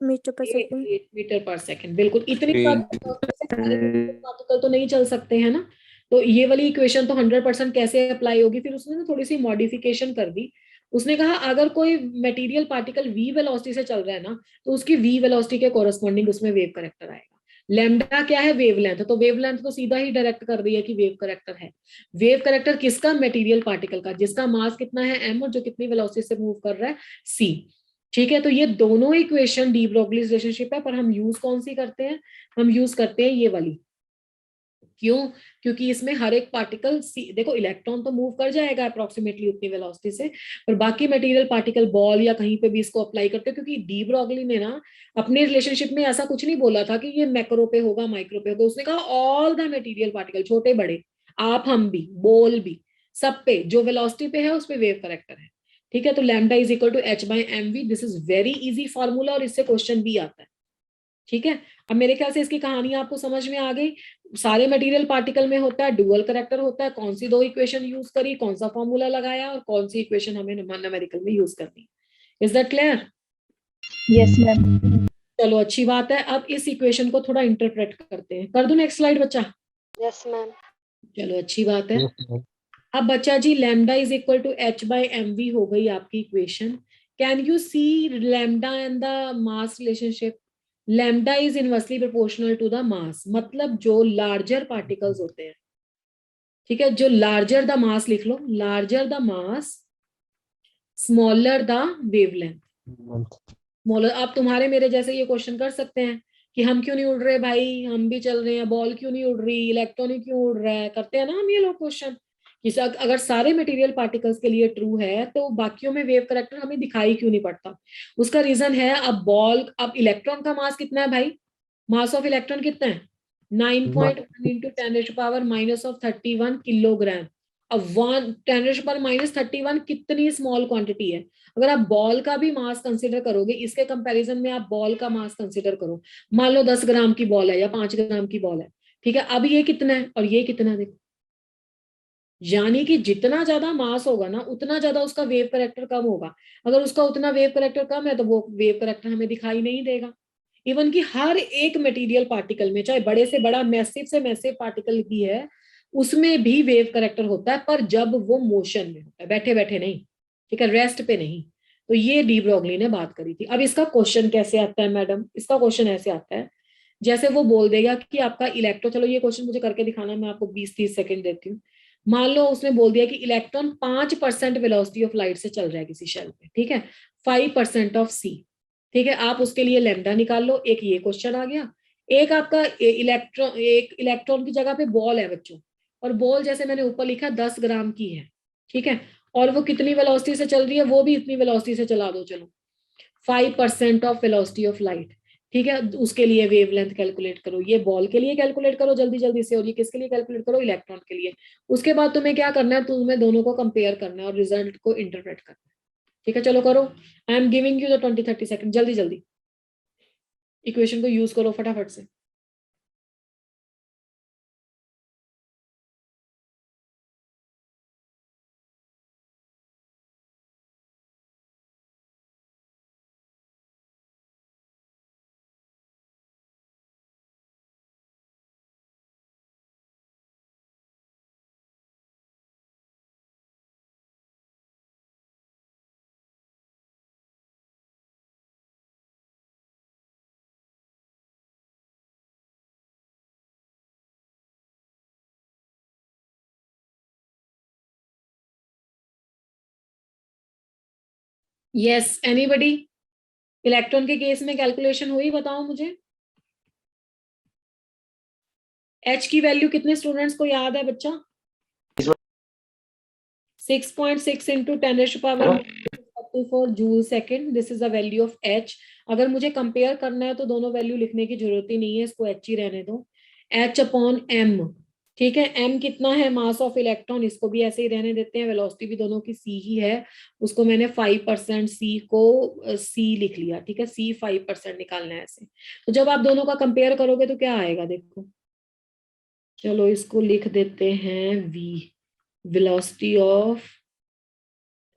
meter per 8 second. Metre पर सेकंड, बिल्कुल। इतनी Three पार्टिकल तो नहीं चल सकते हैं ना। तो ये वाली इक्वेशन तो 100% कैसे अप्लाई होगी? फिर उसने ना थोड़ी सी मॉडिफिकेशन कर दी। उसने कहा अगर कोई मटेरियल पार्टिकल v वेलोसिटी से चल रहा है ना, तो उसकी v वेलोसिटी के कोरस्पॉन्डिंग उसमें वेव करेक्टर आएगा। लैम्डा क्या है? वेवलेंथ। तो वेवलेंथ तो सीधा ही डायरेक्ट कर दिया कि वेव करेक्टर है। वेव करेक्टर किसका? मटेरियल पार्टिकल का, जिसका मास कितना है m और जो कितनी वेलोसिटी से मूव कर रहा है c। ठीक है, तो ये दोनों इक्वेशन डी ब्रॉगली रिलेशनशिप है, पर हम यूज कौन सी करते हैं? हम यूज करते हैं ये वाली। क्यों? क्योंकि इसमें हर एक पार्टिकल देखो इलेक्ट्रॉन तो मूव कर जाएगा अप्रोक्सीमेटली उतनी वेलोसिटी से, पर बाकी मटेरियल पार्टिकल बॉल या कहीं पे भी इसको अप्लाई करते हैं। क्योंकि डी ब्रॉगली ने ना अपने रिलेशनशिप में ऐसा कुछ नहीं बोला था कि ये मैक्रो पे होगा माइक्रो पे होगा। उसने कहा ऑल द मटेरियल पार्टिकल, छोटे बड़े, आप हम भी, बॉल भी, सब पे जो वेलोसिटी पे है उस पे वेव करेक्टर है। ठीक है, तो lambda is equal to H by M v. This is very easy formula और इससे क्वेश्चन भी आता है। ठीक है, अब मेरे ख्याल से इसकी कहानी आपको समझ में आ गई। सारे मटेरियल पार्टिकल में होता है, डुअल करेक्टर होता है, कौन सी 2 इक्वेशन यूज करी, कौन सा फॉर्मूला लगाया, और कौन सी इक्वेशन हमें न्यूमेरिकल में यूज करनी। Is that clear? Yes, ma'am. चलो अच्छी बात है। अब इस इक्वेशन को थोड़ा इंटरप्रेट करते हैं। कर दूं नेक्स्ट स्लाइड बच्चा? yes, ma'am. चलो अच्छी बात है। Yes ma'am. अब बच्चा जी lambda is equal to H by M V हो गई आपकी equation. Can you see lambda and the mass relationship? Lambda is inversely proportional to the mass, मतलब जो लार्जर पार्टिकल्स होते हैं ठीक है, जो लार्जर द मास लिख लो, larger the mass smaller the wavelength. Smaller, आप तुम्हारे मेरे जैसे ये क्वेश्चन कर सकते हैं कि हम क्यों नहीं उड़ रहे भाई, हम भी चल रहे हैं, बॉल क्यों नहीं उड़ रही, इलेक्ट्रॉन ही क्यों उड़ रहा है, करते हैं ना हम ये लोग क्वेश्चन। अगर सारे मटेरियल पार्टिकल्स के लिए ट्रू है तो बाकियों में वेव करेक्टर हमें दिखाई क्यों नहीं पड़ता? उसका रीजन है, अब बॉल, अब इलेक्ट्रॉन का मास कितना है भाई, मास ऑफ इलेक्ट्रॉन कितना है, 9.1 इंटू 10⁻⁻31 किलोग्राम। अब 10⁻⁻31 कितनी स्मॉल क्वांटिटी है? अगर आप बॉल का भी मास कंसिडर करोगे, इसके कंपैरिजन में आप बॉल का मास कंसिडर करो, मान लो 10 ग्राम की बॉल है या 5 ग्राम की बॉल है, ठीक है, अब ये कितना है और ये कितना, देखो, यानी कि जितना ज्यादा मास होगा ना उतना ज्यादा उसका वेव करेक्टर कम होगा। अगर उसका उतना वेव करेक्टर कम है तो वो वेव करेक्टर हमें दिखाई नहीं देगा। इवन कि हर एक मटेरियल पार्टिकल में, चाहे बड़े से बड़ा मैसिव से मैसिव पार्टिकल भी है, उसमें भी वेव करेक्टर होता है, पर जब वो मोशन में होता है, बैठे बैठे नहीं, ठीक है, रेस्ट पे नहीं। तो ये डी ब्रोगली ने बात करी थी। अब इसका क्वेश्चन कैसे आता है मैडम, इसका क्वेश्चन ऐसे आता है, जैसे वो बोल देगा कि आपका इलेक्ट्रॉन, चलो ये क्वेश्चन मुझे करके दिखाना, मैं आपको 20-30 सेकंड देती हूँ। मान लो उसने बोल दिया कि इलेक्ट्रॉन 5% वेलोसिटी ऑफ लाइट से चल रहा है किसी शेल पे, ठीक है, 5% ऑफ सी, ठीक है, आप उसके लिए लैम्डा निकाल लो। एक ये क्वेश्चन आ गया। एक आपका इलेक्ट्रॉन की जगह पे बॉल है बच्चों, और बॉल जैसे मैंने ऊपर लिखा 10 ग्राम की है, ठीक है, और वो कितनी वेलोसिटी से चल रही है, वो भी इतनी वेलोसिटी से चला दो, चलो 5% ऑफ वेलोसिटी ऑफ लाइट, ठीक है, उसके लिए वेवलेंथ कैलकुलेट करो, ये बॉल के लिए कैलकुलेट करो जल्दी जल्दी से, और ये किसके लिए कैलकुलेट करो, इलेक्ट्रॉन के लिए। उसके बाद तुम्हें क्या करना है, तुम्हें दोनों को कंपेयर करना है और रिजल्ट को इंटरप्रेट करना है, ठीक है, चलो करो। I am giving you the 20-30 second, जल्दी जल्दी इक्वेशन को यूज करो फटाफट से। यस, एनीबडी, इलेक्ट्रॉन के केस में कैलकुलेशन हुई, बताओ मुझे। एच की वैल्यू कितने स्टूडेंट्स को याद है बच्चा? 6.6 into 10⁻⁴ joule second, this is the value of H. अगर मुझे कंपेयर करना है तो दोनों वैल्यू लिखने की जरूरत ही नहीं है, इसको एच ही रहने दो, एच अपॉन एम, ठीक है, एम कितना है, मास ऑफ इलेक्ट्रॉन, इसको भी ऐसे ही रहने देते हैं, वेलोसिटी भी दोनों की सी ही है, उसको मैंने 5% सी को सी लिख लिया, ठीक है, सी 5% निकालना है ऐसे। तो जब आप दोनों का कंपेयर करोगे तो क्या आएगा, देखो, चलो इसको लिख देते हैं वी, वेलोसिटी ऑफ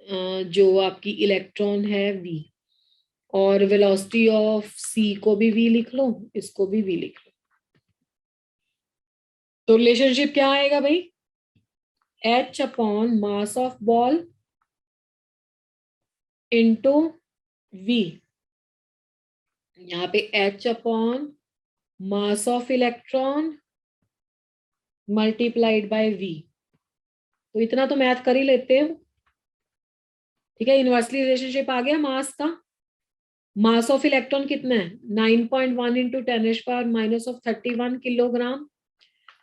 जो आपकी इलेक्ट्रॉन है वी, और वेलोसिटी ऑफ सी को भी वी लिख लो, इसको भी वी लिख लो। तो रिलेशनशिप क्या आएगा भाई, h upon mass of ball into v, यहाँ पे h upon mass of electron multiplied by v. तो इतना तो मैथ कर ही लेते हो, ठीक है, इनवर्सली रिलेशनशिप आ गया मास का। मास ऑफ इलेक्ट्रॉन कितना है, 9.1 इंटू 10⁻⁻31 किलोग्राम,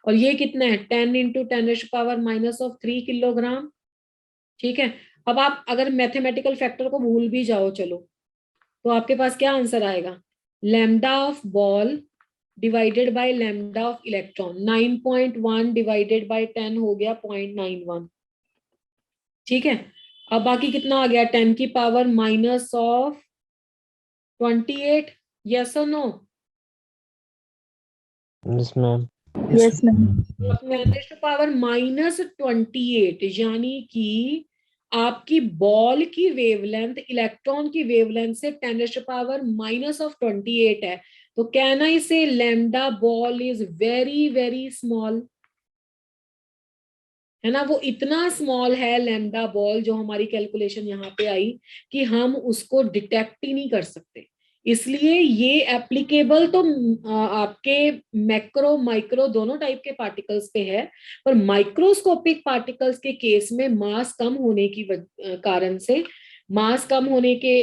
और ये कितना है, 10 इंटू 10⁻⁻3 किलोग्राम, ठीक है। अब आप अगर मैथमेटिकल फैक्टर को भूल भी जाओ चलो, तो आपके पास क्या आंसर आएगा, lambda of ball divided by lambda of electron, 9.1 divided by 10 हो गया 0.91, ठीक है। अब बाकी कितना आ गया, 10 की पावर माइनस ऑफ 28, यस और no? Yes, ma'am. Yes, ma'am. 10⁻⁻28, यानी कि आपकी बॉल की वेवलेंथ इलेक्ट्रॉन की वेवलेंथ से 10⁻⁻28 है। तो कहना इसे lambda ball is very very small, है ना, वो इतना स्मॉल है लैम्डा बॉल, जो हमारी कैलकुलेशन यहाँ पे आई कि हम उसको डिटेक्ट ही नहीं कर सकते। इसलिए ये एप्लीकेबल तो आपके मैक्रो माइक्रो दोनों टाइप के पार्टिकल्स पे है, पर माइक्रोस्कोपिक पार्टिकल्स के केस में मास कम होने की कारण से, मास कम होने के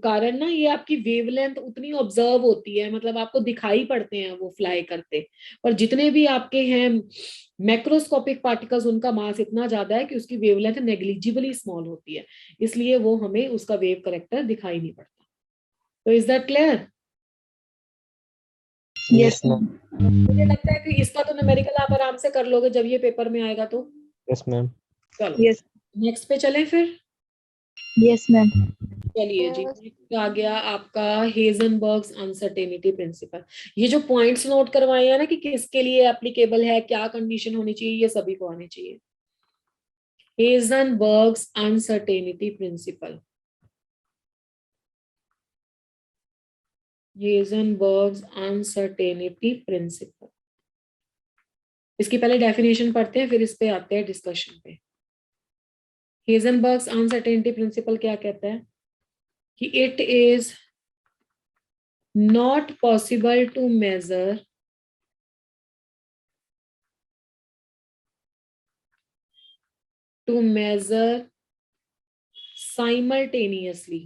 कारण ना ये आपकी वेवलेंथ उतनी ऑब्जर्व होती है, मतलब आपको दिखाई पड़ते हैं वो फ्लाई करते, पर जितने भी आपके हैं मैक्रोस्कोपिक पार्टिकल्स उनका मास इतना ज्यादा है कि उसकी वेवलेंथ नेग्लिजिबली स्मॉल होती है, इसलिए वो हमें उसका वेव करेक्टर दिखाई नहीं पड़ता। तो is that clear? Yes, ma'am. मुझे लगता है कि इसका तो न्यूमेरिकल आप आराम से कर लोगे जब ये पेपर में आएगा तो। Yes, ma'am. चलो Yes. नेक्स्ट पे चलें फिर। Yes, ma'am. चलिए जी, Yes. next आ गया आपका हेजनबर्ग्स अनसर्टेनिटी प्रिंसिपल। ये जो पॉइंट्स नोट करवाए हैं ना कि किसके लिए एप्लीकेबल है, क्या कंडीशन होनी चाहिए, ये सभी को आने चाहिए। हेजनबर्ग्स अनसर्टेनिटी प्रिंसिपल, हेजनबर्ग्स अनसर्टेनिटी प्रिंसिपल। इसकी पहले डेफिनेशन पढ़ते हैं फिर इस पे आते हैं डिस्कशन पे। हेजनबर्ग्स अनसर्टेनिटी प्रिंसिपल क्या कहता है कि it is not possible to measure simultaneously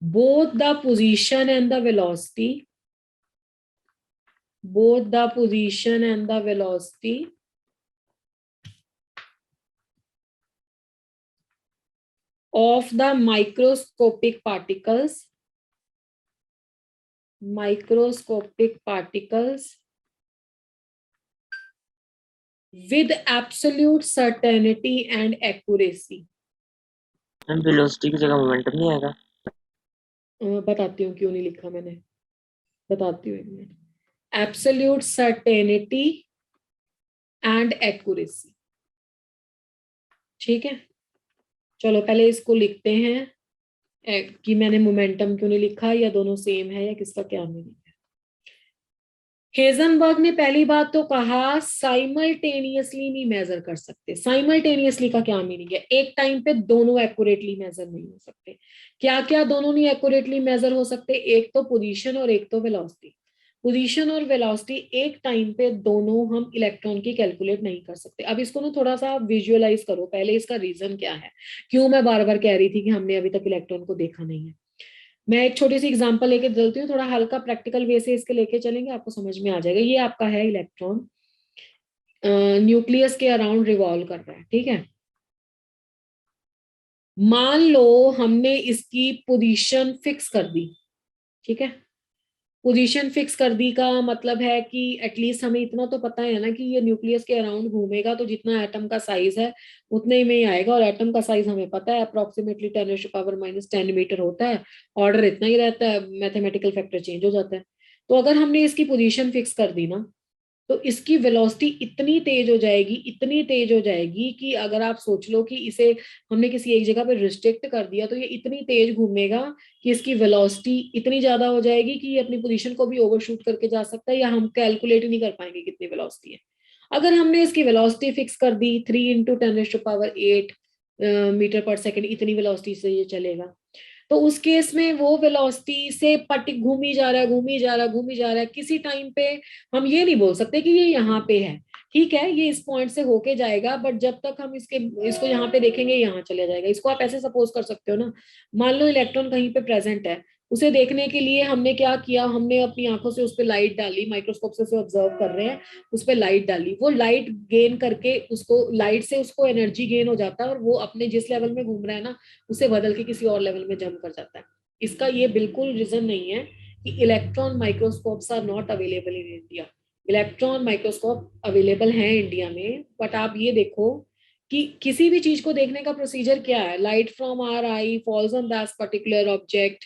both the position and the velocity, both the position and the velocity of the microscopic particles, with absolute certainty and accuracy। Velocity की जगह momentum नहीं आएगा? बताती हूँ क्यों नहीं लिखा मैंने, बताती हूँ एक minute. Absolute certainty and accuracy, ठीक है। चलो पहले इसको लिखते हैं कि मैंने मोमेंटम क्यों नहीं लिखा, या दोनों सेम है, या किसका क्या मीनिंग है। हेजनबर्ग ने पहली बात तो कहा साइमल्टेनियसली नहीं मेजर कर सकते। साइमल्टेनियसली का क्या मीनिंग है? एक टाइम पे दोनों एक्यूरेटली मेजर नहीं हो सकते। क्या क्या दोनों नहीं एक्यूरेटली मेजर हो सकते? एक तो पोजीशन और एक तो वेलोसिटी। पोजीशन और वेलोसिटी एक टाइम पे दोनों हम इलेक्ट्रॉन की कैलकुलेट नहीं कर सकते। अब इसको ना थोड़ा सा विजुअलाइज करो पहले, इसका रीजन क्या है, क्यों मैं बार बार कह रही थी कि हमने अभी तक इलेक्ट्रॉन को देखा नहीं है। मैं एक छोटी सी एग्जांपल लेके चलती हूँ, थोड़ा हल्का प्रैक्टिकल वे से इसके लेके चलेंगे, आपको समझ में आ जाएगा। ये आपका है इलेक्ट्रॉन, न्यूक्लियस के अराउंड रिवॉल्व कर रहा है, ठीक है। मान लो हमने इसकी पोजीशन फिक्स कर दी, ठीक है। पोजीशन फिक्स कर दी का मतलब है कि एटलीस्ट हमें इतना तो पता है ना कि ये न्यूक्लियस के अराउंड घूमेगा तो जितना एटम का साइज है उतने ही में ही आएगा, और एटम का साइज हमें पता है अप्रोक्सीमेटली 10⁻⁻10 मीटर होता है, ऑर्डर इतना ही रहता है, मैथमेटिकल फैक्टर चेंज हो जाता है। तो अगर हमने इसकी पोजीशन फिक्स कर दी ना, तो इसकी वेलोसिटी इतनी तेज हो जाएगी, इतनी तेज हो जाएगी कि अगर आप सोच लो कि इसे हमने किसी एक जगह पे रिस्ट्रिक्ट कर दिया तो ये इतनी तेज घूमेगा कि इसकी वेलोसिटी इतनी ज्यादा हो जाएगी कि ये अपनी पोजीशन को भी ओवरशूट करके जा सकता है, या हम कैलकुलेट ही नहीं कर पाएंगे कितनी वेलोसिटी है। अगर हमने इसकी वेलोसिटी फिक्स कर दी 3 × 10⁸ मीटर पर सेकेंड, इतनी वेलोसिटी से ये चलेगा, तो उस केस में वो वेलोसिटी से पटिक घूमी जा रहा है, घूमी जा रहा है, घूमी जा रहा है। किसी टाइम पे हम ये नहीं बोल सकते कि ये यहाँ पे है, ठीक है, ये इस पॉइंट से होके जाएगा, बट जब तक हम इसको यहाँ पे देखेंगे यहाँ चले जाएगा। इसको आप ऐसे सपोज कर सकते हो ना, मान लो इलेक्ट्रॉन कहीं पे प्रेजेंट है, उसे देखने के लिए हमने क्या किया, हमने अपनी आंखों से उस पर लाइट डाली, माइक्रोस्कोप से उसे ऑब्जर्व कर रहे हैं, उस पर लाइट डाली, वो लाइट गेन करके उसको लाइट से उसको एनर्जी गेन हो जाता है, और वो अपने जिस लेवल में घूम रहा है ना उसे बदल के किसी और लेवल में जंप कर जाता है। इसका ये बिल्कुल रीजन नहीं है कि electron microscopes are not available in India. Electron microscope available है इंडिया में, बट आप ये देखो कि किसी भी चीज को देखने का प्रोसीजर क्या है, light from our eye falls on that particular object,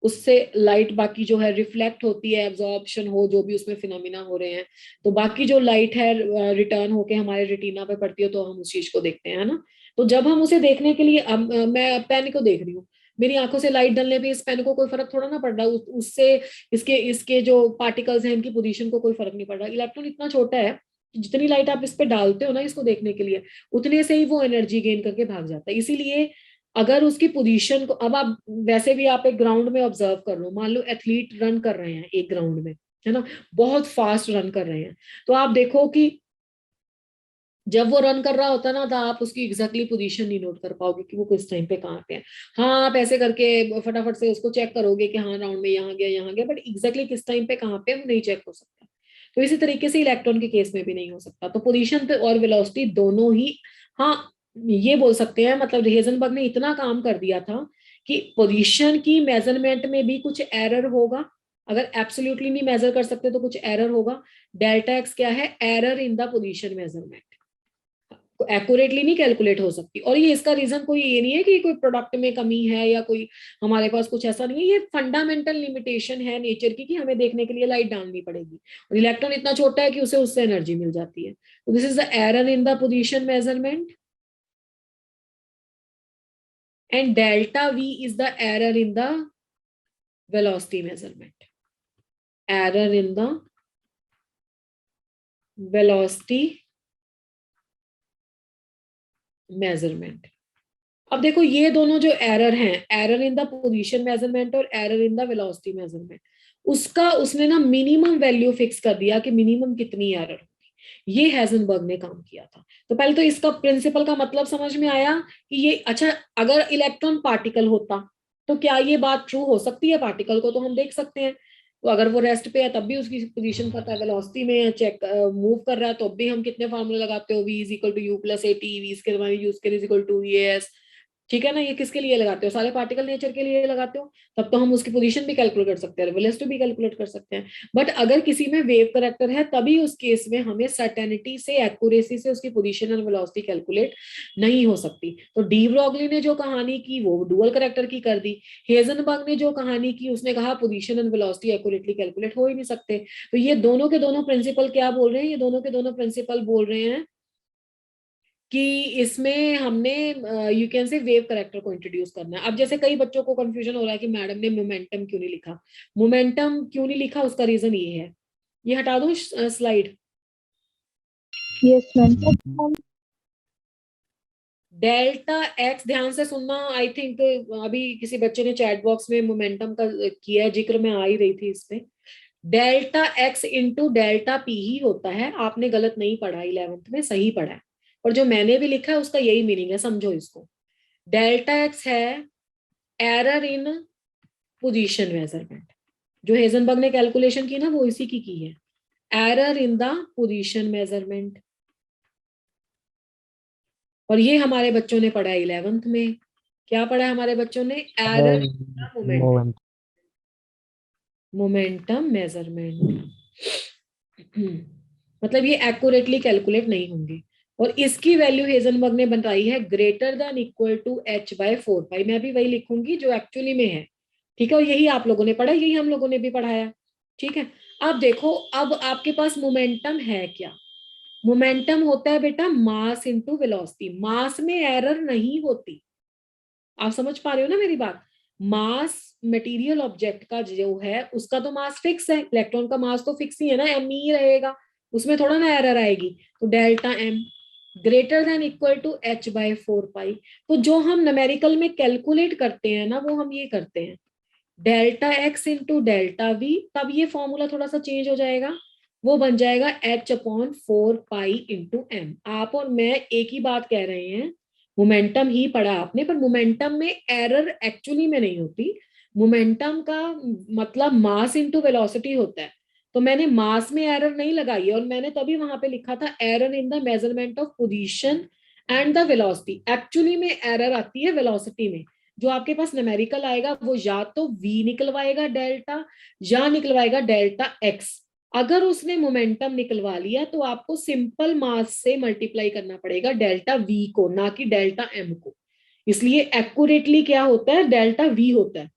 उससे लाइट बाकी जो है रिफ्लेक्ट होती है, एब्जॉर्प्शन हो जो भी उसमें फिनोमिना हो रहे हैं, तो बाकी जो लाइट है रिटर्न होके हमारे रेटिना पे पड़ती है, तो हम उस चीज को देखते हैं, है ना। तो जब हम उसे देखने के लिए मैं पेन को देख रही हूँ, मेरी आंखों से लाइट डलने पे इस पेन को कोई फर्क थोड़ा ना पड़ रहा, उससे इसके इसके जो पार्टिकल्स हैं इनकी पोजीशन को कोई फर्क नहीं पड़ रहा। इलेक्ट्रॉन इतना छोटा है जितनी लाइट आप इस पे डालते हो ना इसको देखने के लिए, उतने से ही वो एनर्जी गेन करके भाग जाता है। इसीलिए अगर उसकी पोजीशन को, अब आप वैसे भी आप एक ग्राउंड में ऑब्जर्व कर लो, मान लो एथलीट रन कर रहे हैं एक ग्राउंड में, है ना, बहुत फास्ट रन कर रहे हैं, तो आप देखो कि जब वो रन कर रहा होता है ना, तो आप उसकी एग्जैक्टली पोजीशन नहीं नोट कर पाओगे कि वो किस टाइम पे कहाँ पे है। हाँ, आप ऐसे करके फटाफट से उसको चेक करोगे कि हाँ राउंड में यहाँ गया, बट एग्जैक्टली किस टाइम पे कहाँ पे वो नहीं चेक हो सकता। तो इसी तरीके से इलेक्ट्रॉन के केस में भी नहीं हो सकता। तो पोजीशन और वेलोसिटी दोनों ही, हाँ ये बोल सकते हैं, मतलब हेजनबर्ग ने इतना काम कर दिया था कि पोजीशन की मेजरमेंट में भी कुछ एरर होगा, अगर एब्सोल्युटली नहीं मेजर कर सकते तो कुछ एरर होगा। डेल्टा एक्स क्या है? Error in the position measurement, accurately नहीं कैलकुलेट हो सकती। और ये इसका रीजन कोई ये नहीं है कि कोई प्रोडक्ट में कमी है या कोई हमारे पास कुछ ऐसा नहीं है, ये फंडामेंटल लिमिटेशन है नेचर की कि हमें देखने के लिए लाइट डालनी पड़ेगी, और इलेक्ट्रॉन इतना छोटा है कि उसे उससे एनर्जी मिल जाती है। तो this is the error in the position measurement, and delta we is the error in the velocity measurement, error in the velocity measurement. अब देखो ये दोनों जो एरर हैं, error in the position measurement और error in the velocity measurement, उसका उसने ना मिनिमम वैल्यू फिक्स कर दिया कि मिनिमम कितनी एरर होगी। ये हेजनबर्ग ने काम किया था। तो पहले तो इसका प्रिंसिपल का मतलब समझ में आया कि ये, अच्छा अगर इलेक्ट्रॉन पार्टिकल होता तो क्या ये बात ट्रू हो सकती है? पार्टिकल को तो हम देख सकते हैं, तो अगर वो रेस्ट पे है तब भी उसकी पोजीशन पता है, वेलोसिटी में चेक मूव कर रहा है तो भी हम कितने फार्मूले लगाते हो, v is equal to u plus a t, v square minus u square is equal to a s, ठीक है ना। ये किसके लिए लगाते हो? सारे पार्टिकल नेचर के लिए लगाते हो, तब तो हम उसकी पोजीशन भी कैलकुलेट कर सकते हैं, वेलोसिटी भी कैलकुलेट कर सकते हैं। बट अगर किसी में वेव करेक्टर है तभी उस केस में हमें सर्टेनिटी से, एक्यूरेसी से उसकी पोजीशन और वेलोसिटी कैलकुलेट नहीं हो सकती। तो डी ब्रॉगली ने जो कहानी की वो डुअल करेक्टर की कर दी, हेजनबर्ग ने जो कहानी की उसने कहा position and velocity accurately calculate हो ही नहीं सकते। तो ये दोनों के दोनों प्रिंसिपल क्या बोल रहे हैं? ये दोनों के दोनों प्रिंसिपल बोल रहे हैं कि इसमें हमने you can say wave character को इंट्रोड्यूस करना है। अब जैसे कई बच्चों को कंफ्यूजन हो रहा है कि मैडम ने मोमेंटम क्यों नहीं लिखा, मोमेंटम क्यों नहीं लिखा, उसका रीजन ये है, ये हटा दूं slide. Yes, ma'am. Delta x, ध्यान से सुनना, आई थिंक अभी किसी बच्चे ने चैट बॉक्स में मोमेंटम का किया जिक्र, में आ ही रही थी इस पे। Delta x into delta P ही होता है, आपने गलत नहीं पढ़ा, 11th में सही पढ़ा है, और जो मैंने भी लिखा है उसका यही मीनिंग है, समझो इसको। डेल्टा एक्स है एरर इन पोजीशन मेजरमेंट, जो हेजनबर्ग ने कैलकुलेशन की ना वो इसी की है, error in the position measurement. और ये हमारे बच्चों ने पढ़ा 11th में, क्या पढ़ा है हमारे बच्चों ने? Error momentum, moment momentum measurement. मतलब ये एक्यूरेटली कैलकुलेट नहीं होंगे। और इसकी वैल्यू हेजनबर्ग ने बताई है greater than equal to h by 4 pi. मैं भी वही लिखूंगी जो एक्चुअली में है, ठीक है, और यही आप लोगों ने पढ़ा, यही हम लोगों ने भी पढ़ाया, ठीक है। अब देखो, अब आपके पास मोमेंटम है क्या? मोमेंटम होता है बेटा मास इंटू वेलोसिटी, मास में एरर नहीं होती। आप समझ पा रहे हो ना मेरी बात? मास मटेरियल ऑब्जेक्ट का जो है उसका तो मास फिक्स है, इलेक्ट्रॉन का मास तो फिक्स ही है ना, एम ही रहेगा, उसमें थोड़ा ना एरर आएगी। तो delta m greater than equal to h by 4 pi. तो जो हम न्यूमेरिकल में कैलकुलेट करते हैं ना वो हम ये करते हैं delta x into delta we, तब ये फॉर्मूला थोड़ा सा चेंज हो जाएगा, वो बन जाएगा h/4 पाई इंटू एम। आप और मैं एक ही बात कह रहे हैं, मोमेंटम ही पढ़ा आपने, पर मोमेंटम में एरर एक्चुअली में नहीं होती। मोमेंटम का मतलब मास इंटू वेलोसिटी होता है, तो मैंने मास में एरर नहीं लगाई है, और मैंने तभी वहां पे लिखा था error in the measurement of position and the velocity. Actually में एरर आती है वेलोसिटी में, जो आपके पास न्यूमेरिकल आएगा वो या तो v निकलवाएगा डेल्टा या निकलवाएगा डेल्टा x। अगर उसने मोमेंटम निकलवा लिया तो आपको सिंपल मास से मल्टीप्लाई करना पड़ेगा डेल्टा v को, ना कि डेल्टा m को। इसलिए एक्यूरेटली क्या होता है? डेल्टा v होता है,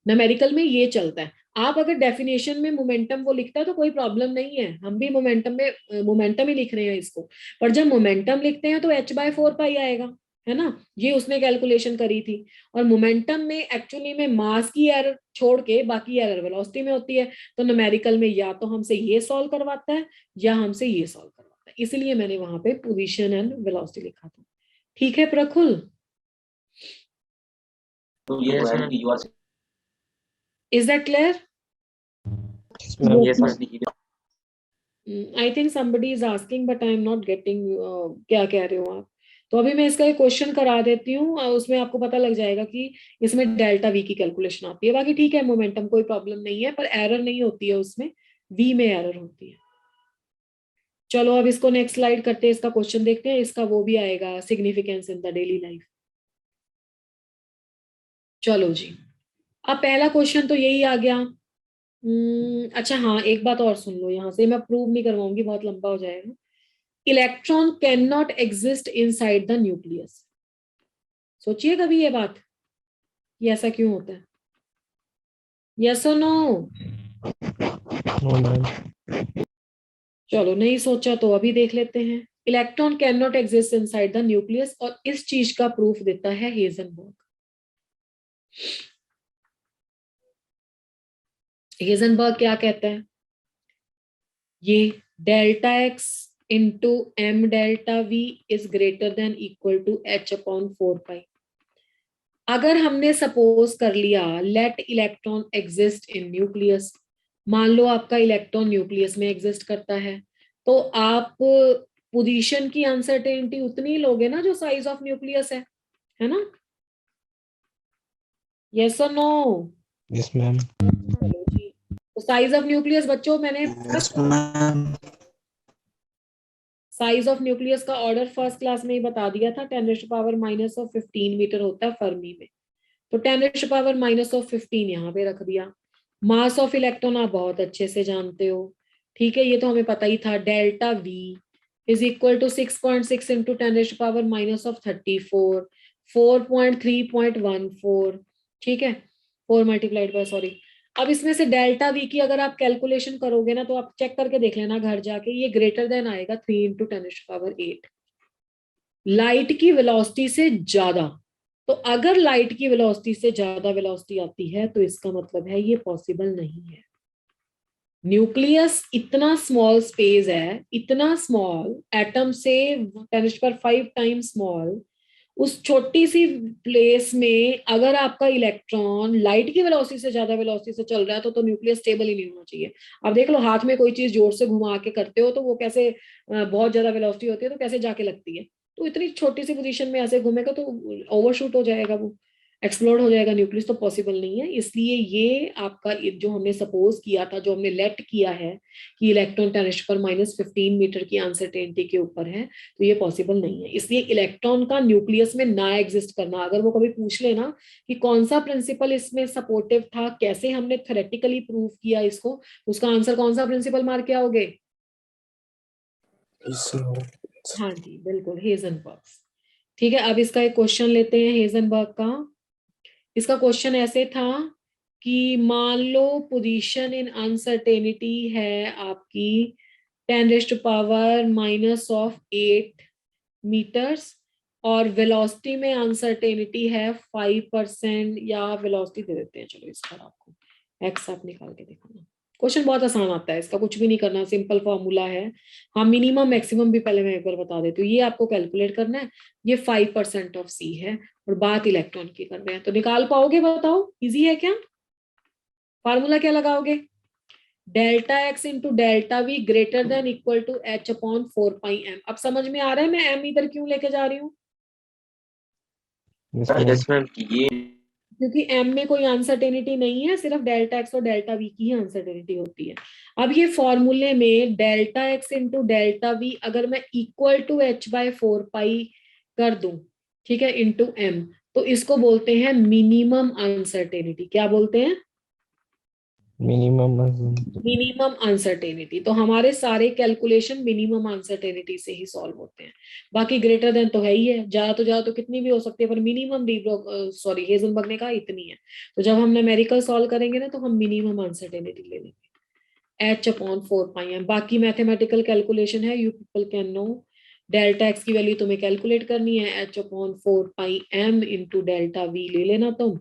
न्यूमेरिकल में ये चलता है। आप अगर डेफिनेशन में मोमेंटम वो लिखता है तो कोई प्रॉब्लम नहीं है, हम भी मोमेंटम में मोमेंटम ही लिख रहे हैं इसको, पर जब मोमेंटम लिखते हैं तो h/4 पाई आएगा, है ना, ये उसने कैलकुलेशन करी थी। और मोमेंटम में एक्चुअली में मास की एरर छोड़ के बाकी एरर वेलोसिटी में होती है। तो न्यूमेरिकल में या तो हमसे ये सॉल्व करवाता है या हमसे ये सॉल्व करवाता है, इसलिए मैंने वहां पे पोजीशन एंड वेलोसिटी लिखा था। ठीक है Praful? Yes, ma'am. Is that clear? Yes, ma'am. Yes, ma'am. I think somebody is asking but I am not getting क्या कह रहे हो आप। तो अभी मैं इसका एक क्वेश्चन करा देती हूँ, उसमें आपको पता लग जाएगा कि इसमें डेल्टा वी की कैलकुलेशन आती है। बाकी ठीक है, मोमेंटम कोई प्रॉब्लम नहीं है, पर एरर नहीं होती है उसमें, वी में एरर होती है। चलो अब इसको नेक्स्ट स्लाइड करते हैं, इसका क्वेश्चन देखते हैं, इसका वो भी आएगा significance in the daily life. चलो जी, अब पहला क्वेश्चन तो यही आ गया। अच्छा हाँ, एक बात और सुन लो, यहाँ से मैं प्रूव नहीं करवाऊंगी, बहुत लंबा हो जाएगा। Electron can not exist inside the nucleus. सोचिए कभी ये बात, ये ऐसा क्यों होता है? यस और नो? No, ma'am. चलो नहीं सोचा तो अभी देख लेते हैं। Electron can not exist inside the nucleus, और इस चीज का प्रूफ देता है हेजनबर्ग। हेजनबर्ग क्या कहता है? ये delta x into m delta we is greater than equal to h upon 4 pi. अगर हमने सपोज कर लिया let electron exist in nucleus, मान लो आपका इलेक्ट्रॉन न्यूक्लियस में एग्जिस्ट करता है, तो आप पोजीशन की अनसर्टेनिटी उतनी लोगे ना जो साइज ऑफ न्यूक्लियस है ना? यस और नो? Yes, ma'am. चलो जी, तो साइज ऑफ न्यूक्लियस बच्चों मैंने साइज ऑफ न्यूक्लियस का ऑर्डर फर्स्ट क्लास में ही बता दिया था, 10⁻⁻15 मीटर होता है फर्मी में। तो 10⁻⁻15 यहाँ पे रख दिया। मास ऑफ इलेक्ट्रॉन आप बहुत अच्छे से जानते हो, ठीक है, ये तो हमें पता ही था। Delta we is equal to 6.6 into 10⁻⁻34, 4.3.14, ठीक है, 4 मल्टीप्लाइड बाय, सॉरी। अब इसमें से डेल्टा वी की अगर आप कैलकुलेशन करोगे ना, तो आप चेक करके देख लेना घर जाके, ये ग्रेटर देन आएगा 3 इंटू 10⁸8, लाइट की वेलोसिटी से ज्यादा। तो अगर लाइट की वेलोसिटी से ज्यादा वेलोसिटी आती है तो इसका मतलब है ये पॉसिबल नहीं है। न्यूक्लियस इतना स्मॉल स्पेस है, इतना स्मॉल, एटम से 10⁵ टाइम स्मॉल, उस छोटी सी प्लेस में अगर आपका इलेक्ट्रॉन लाइट की वेलोसिटी से ज्यादा वेलोसिटी से चल रहा है तो न्यूक्लियस स्टेबल ही नहीं होना चाहिए। अब देख लो, हाथ में कोई चीज जोर से घुमा के करते हो तो वो कैसे, बहुत ज्यादा वेलोसिटी होती है तो कैसे जाके लगती है। तो इतनी छोटी सी पोजीशन में ऐसे घूमेगा तो ओवरशूट हो जाएगा, वो एक्सप्लोड हो जाएगा न्यूक्लियस, तो पॉसिबल नहीं है। इसलिए ये आपका जो हमने सपोज किया था, जो हमने लेट किया है कि इलेक्ट्रॉन 10⁻⁻15 मीटर की अनसर्टेनिटी के ऊपर है, तो ये पॉसिबल नहीं है। इसलिए इलेक्ट्रॉन का न्यूक्लियस में ना एग्जिस्ट करना, अगर वो कभी पूछ लेना कि कौन सा प्रिंसिपल इसमें सपोर्टिव था, कैसे हमने थ्योरेटिकली प्रूव किया इसको, उसका आंसर कौन सा प्रिंसिपल मार के आओगे? हाँ जी बिल्कुल, हेजनबर्ग। ठीक है, अब इसका एक क्वेश्चन लेते हैं हेजनबर्ग का। इसका क्वेश्चन ऐसे था कि मान लो पोजीशन इन अनसर्टेनिटी है आपकी 10⁻⁻8 मीटर्स, और वेलोसिटी में अनसर्टेनिटी है 5%, या वेलोसिटी दे देते हैं, चलो इस पर आपको एक्स आप निकाल के दिखाना। क्वेश्चन बहुत आसान आता है, इसका कुछ भी नहीं करना, सिंपल फॉर्मूला है। हाँ, मिनिमम मैक्सिमम भी पहले मैं एक बार बता देती हूँ, ये आपको कैलकुलेट करना है। ये 5% ऑफ सी है और बात इलेक्ट्रॉन की कर रहे हैं, तो निकाल पाओगे? बताओ, इजी है क्या? फार्मूला क्या लगाओगे? Delta x into delta v greater than equal to h upon 4 pi m. अब समझ में आ रहा है मैं एम इधर क्यों लेके जा रही हूँ? Yes, ma'am. Yes, ma'am. ये क्योंकि एम में कोई अनसर्टेनिटी नहीं है, सिर्फ डेल्टा एक्स और डेल्टा वी की ही अनसर्टेनिटी होती है। अब ये फॉर्मूले में delta x into delta we अगर मैं इक्वल टू एच बाय 4 पाई कर दूं, ठीक है, इंटू एम, तो इसको बोलते हैं मिनिमम अनसर्टेनिटी। क्या बोलते हैं? Minimum. Minimum uncertainty. तो हमारे सारे कैलकुलेशन मिनिमम अनसर्टेनिटी से ही सॉल्व होते हैं। बाकी ग्रेटर देन तो है ही है, ज्यादा तो कितनी भी हो सकती है, पर मिनिमम सॉरी हेजनबर्ग ने कहा इतनी है। तो जब हम न्यूमेरिकल सॉल्व करेंगे ना, तो हम मिनिमम अनसर्टेनिटी ले लेंगे, एच अपॉन 4 पाई एम। बाकी मैथमेटिकल कैलकुलेशन है, you people can know, delta x की वैल्यू तुम्हें कैलकुलेट करनी है, h/4 πm into delta we ले लेना तुम।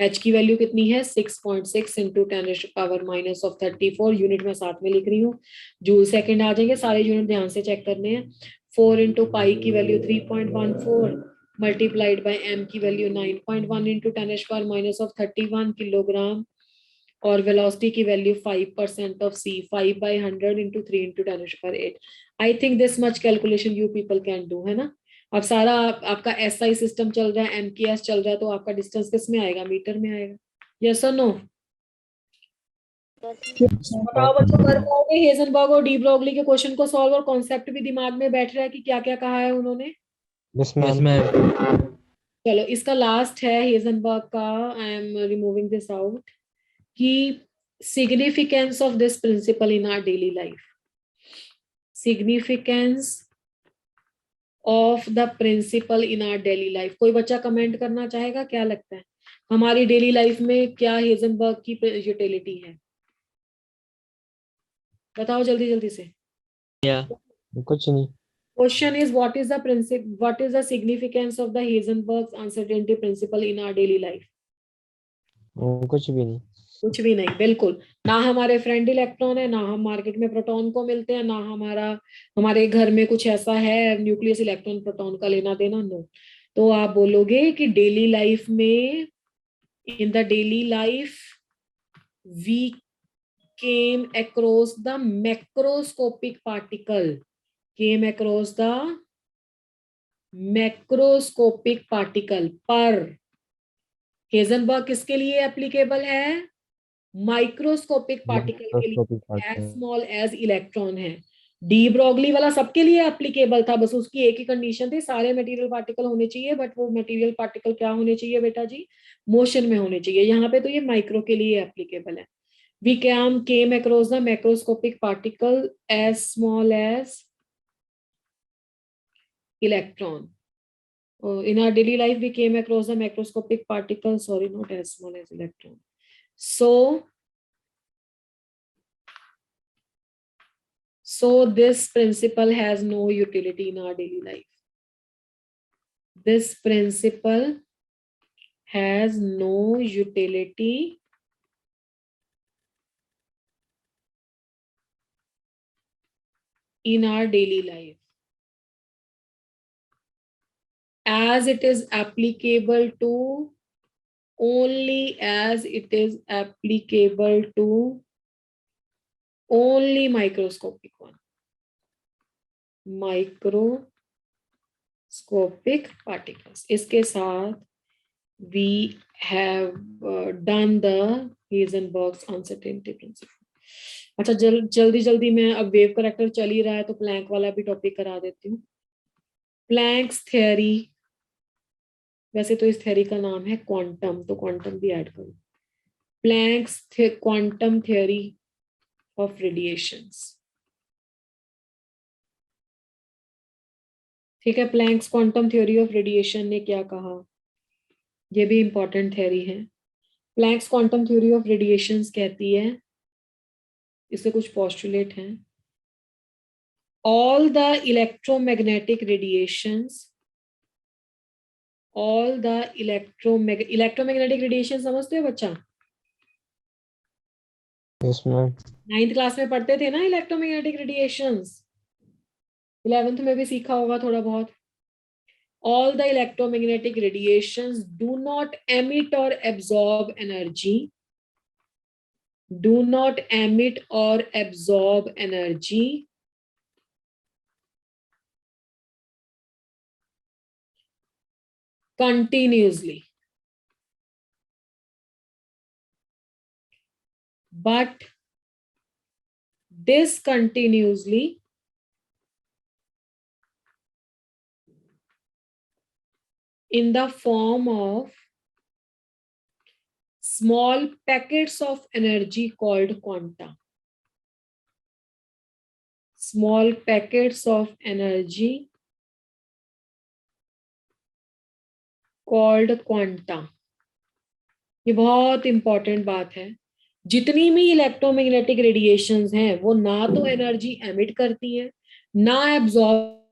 h की वैल्यू कितनी है 6.6 इंटू 10⁻⁻34, यूनिट में साथ में लिख रही हूँ, जूल सेकंड आ जाएंगे, सारे यूनिट ध्यान से चेक करने हैं। 4 इंटू पाई की वैल्यू 3.14 मल्टीप्लाइड बाई एम की वैल्यू 9.1 इंटू 10⁻31 किलोग्राम, और वेलोसिटी की value 5% of c, 5/100 into 3 into 10⁸. I think this much calculation you people can do, है ना। अब सारा आपका एसआई सिस्टम चल रहा है, एमकेएस चल रहा है, तो आपका डिस्टेंस किस में आएगा, मीटर में आएगा। यस और नो? Yes, ma'am. बताओ बच्चों, कर पाओगे हेजनबर्ग और डी ब्रोगली के क्वेश्चन को सॉल्व, और कॉन्सेप्ट भी दिमाग में बैठ रहा है कि क्या क्या कहा है उन्होंने। Yes, ma'am. चलो इसका लास्ट है हेजनबर्ग का, I am removing this out, कि significance of this principle in our daily life, significance of the principle in our daily life। कोई बच्चा कमेंट करना चाहेगा, क्या लगता है हमारी डेली लाइफ में क्या हेजनबर्ग की यूटिलिटी है, बताओ जल्दी जल्दी से। कुछ नहीं। Question is, what is the principle, what is the significance of the Heisenberg's uncertainty principle in our daily life? कुछ भी नहीं। कुछ भी नहीं, बिल्कुल। ना हमारे फ्रेंड इलेक्ट्रॉन है, ना हम मार्केट में प्रोटॉन को मिलते हैं, ना हमारे घर में कुछ ऐसा है न्यूक्लियस इलेक्ट्रॉन प्रोटॉन का लेना देना, नो। तो आप बोलोगे कि डेली लाइफ में, in the daily life we came across the macroscopic particle, came across the macroscopic particle. पर हेजनबर्ग किसके लिए एप्लीकेबल है, माइक्रोस्कोपिक पार्टिकल के लिए, एज स्मॉल एज इलेक्ट्रॉन है। डी ब्रोगली वाला सबके लिए एप्लीकेबल था, बस उसकी एक ही कंडीशन थी, सारे मटेरियल पार्टिकल होने चाहिए, बट वो मटेरियल पार्टिकल क्या होने चाहिए बेटा जी, मोशन में होने चाहिए। यहाँ पे तो ये माइक्रो के लिए एप्लीकेबल है। We came across the macroscopic particle as small as electron. In our daily life we came across the macroscopic particles, sorry, not as small as electron. So this principle has no utility in our daily life. This principle has no utility in our daily life, as it is applicable to, only as it is applicable to only microscopic one, microscopic particles। इसके साथ we have done the Heisenberg's uncertainty principle। अच्छा जल्दी जल्दी मैं, अब wave character चल ही रहा है तो प्लैंक वाला भी टॉपिक करा देती हूँ। प्लैंक्स थ्योरी, वैसे तो इस थ्योरी का नाम है क्वांटम, तो क्वांटम भी ऐड करो। Planck's quantum theory of radiations, ठीक है। Planck's quantum theory of radiation ने क्या कहा, ये भी इंपॉर्टेंट थ्योरी है। Planck's quantum theory of radiations कहती है, इससे कुछ पोस्टुलेट हैं, all the electromagnetic radiations, all the electromagnetic radiation समझते हो बच्चा? Yes, ma'am. 9th क्लास में पढ़ते थे ना इलेक्ट्रोमैग्नेटिक रेडिएशंस, 11th में भी सीखा होगा थोड़ा बहुत। All the electromagnetic radiations do not emit or absorb energy, do not emit or absorb energy, continuously, but discontinuously in the form of small packets of energy called quanta, small packets of energy called quanta। ये बहुत important बात है। जितनी भी electromagnetic radiations हैं वो ना तो एनर्जी एमिट करती हैं, ना एब्जॉर्ब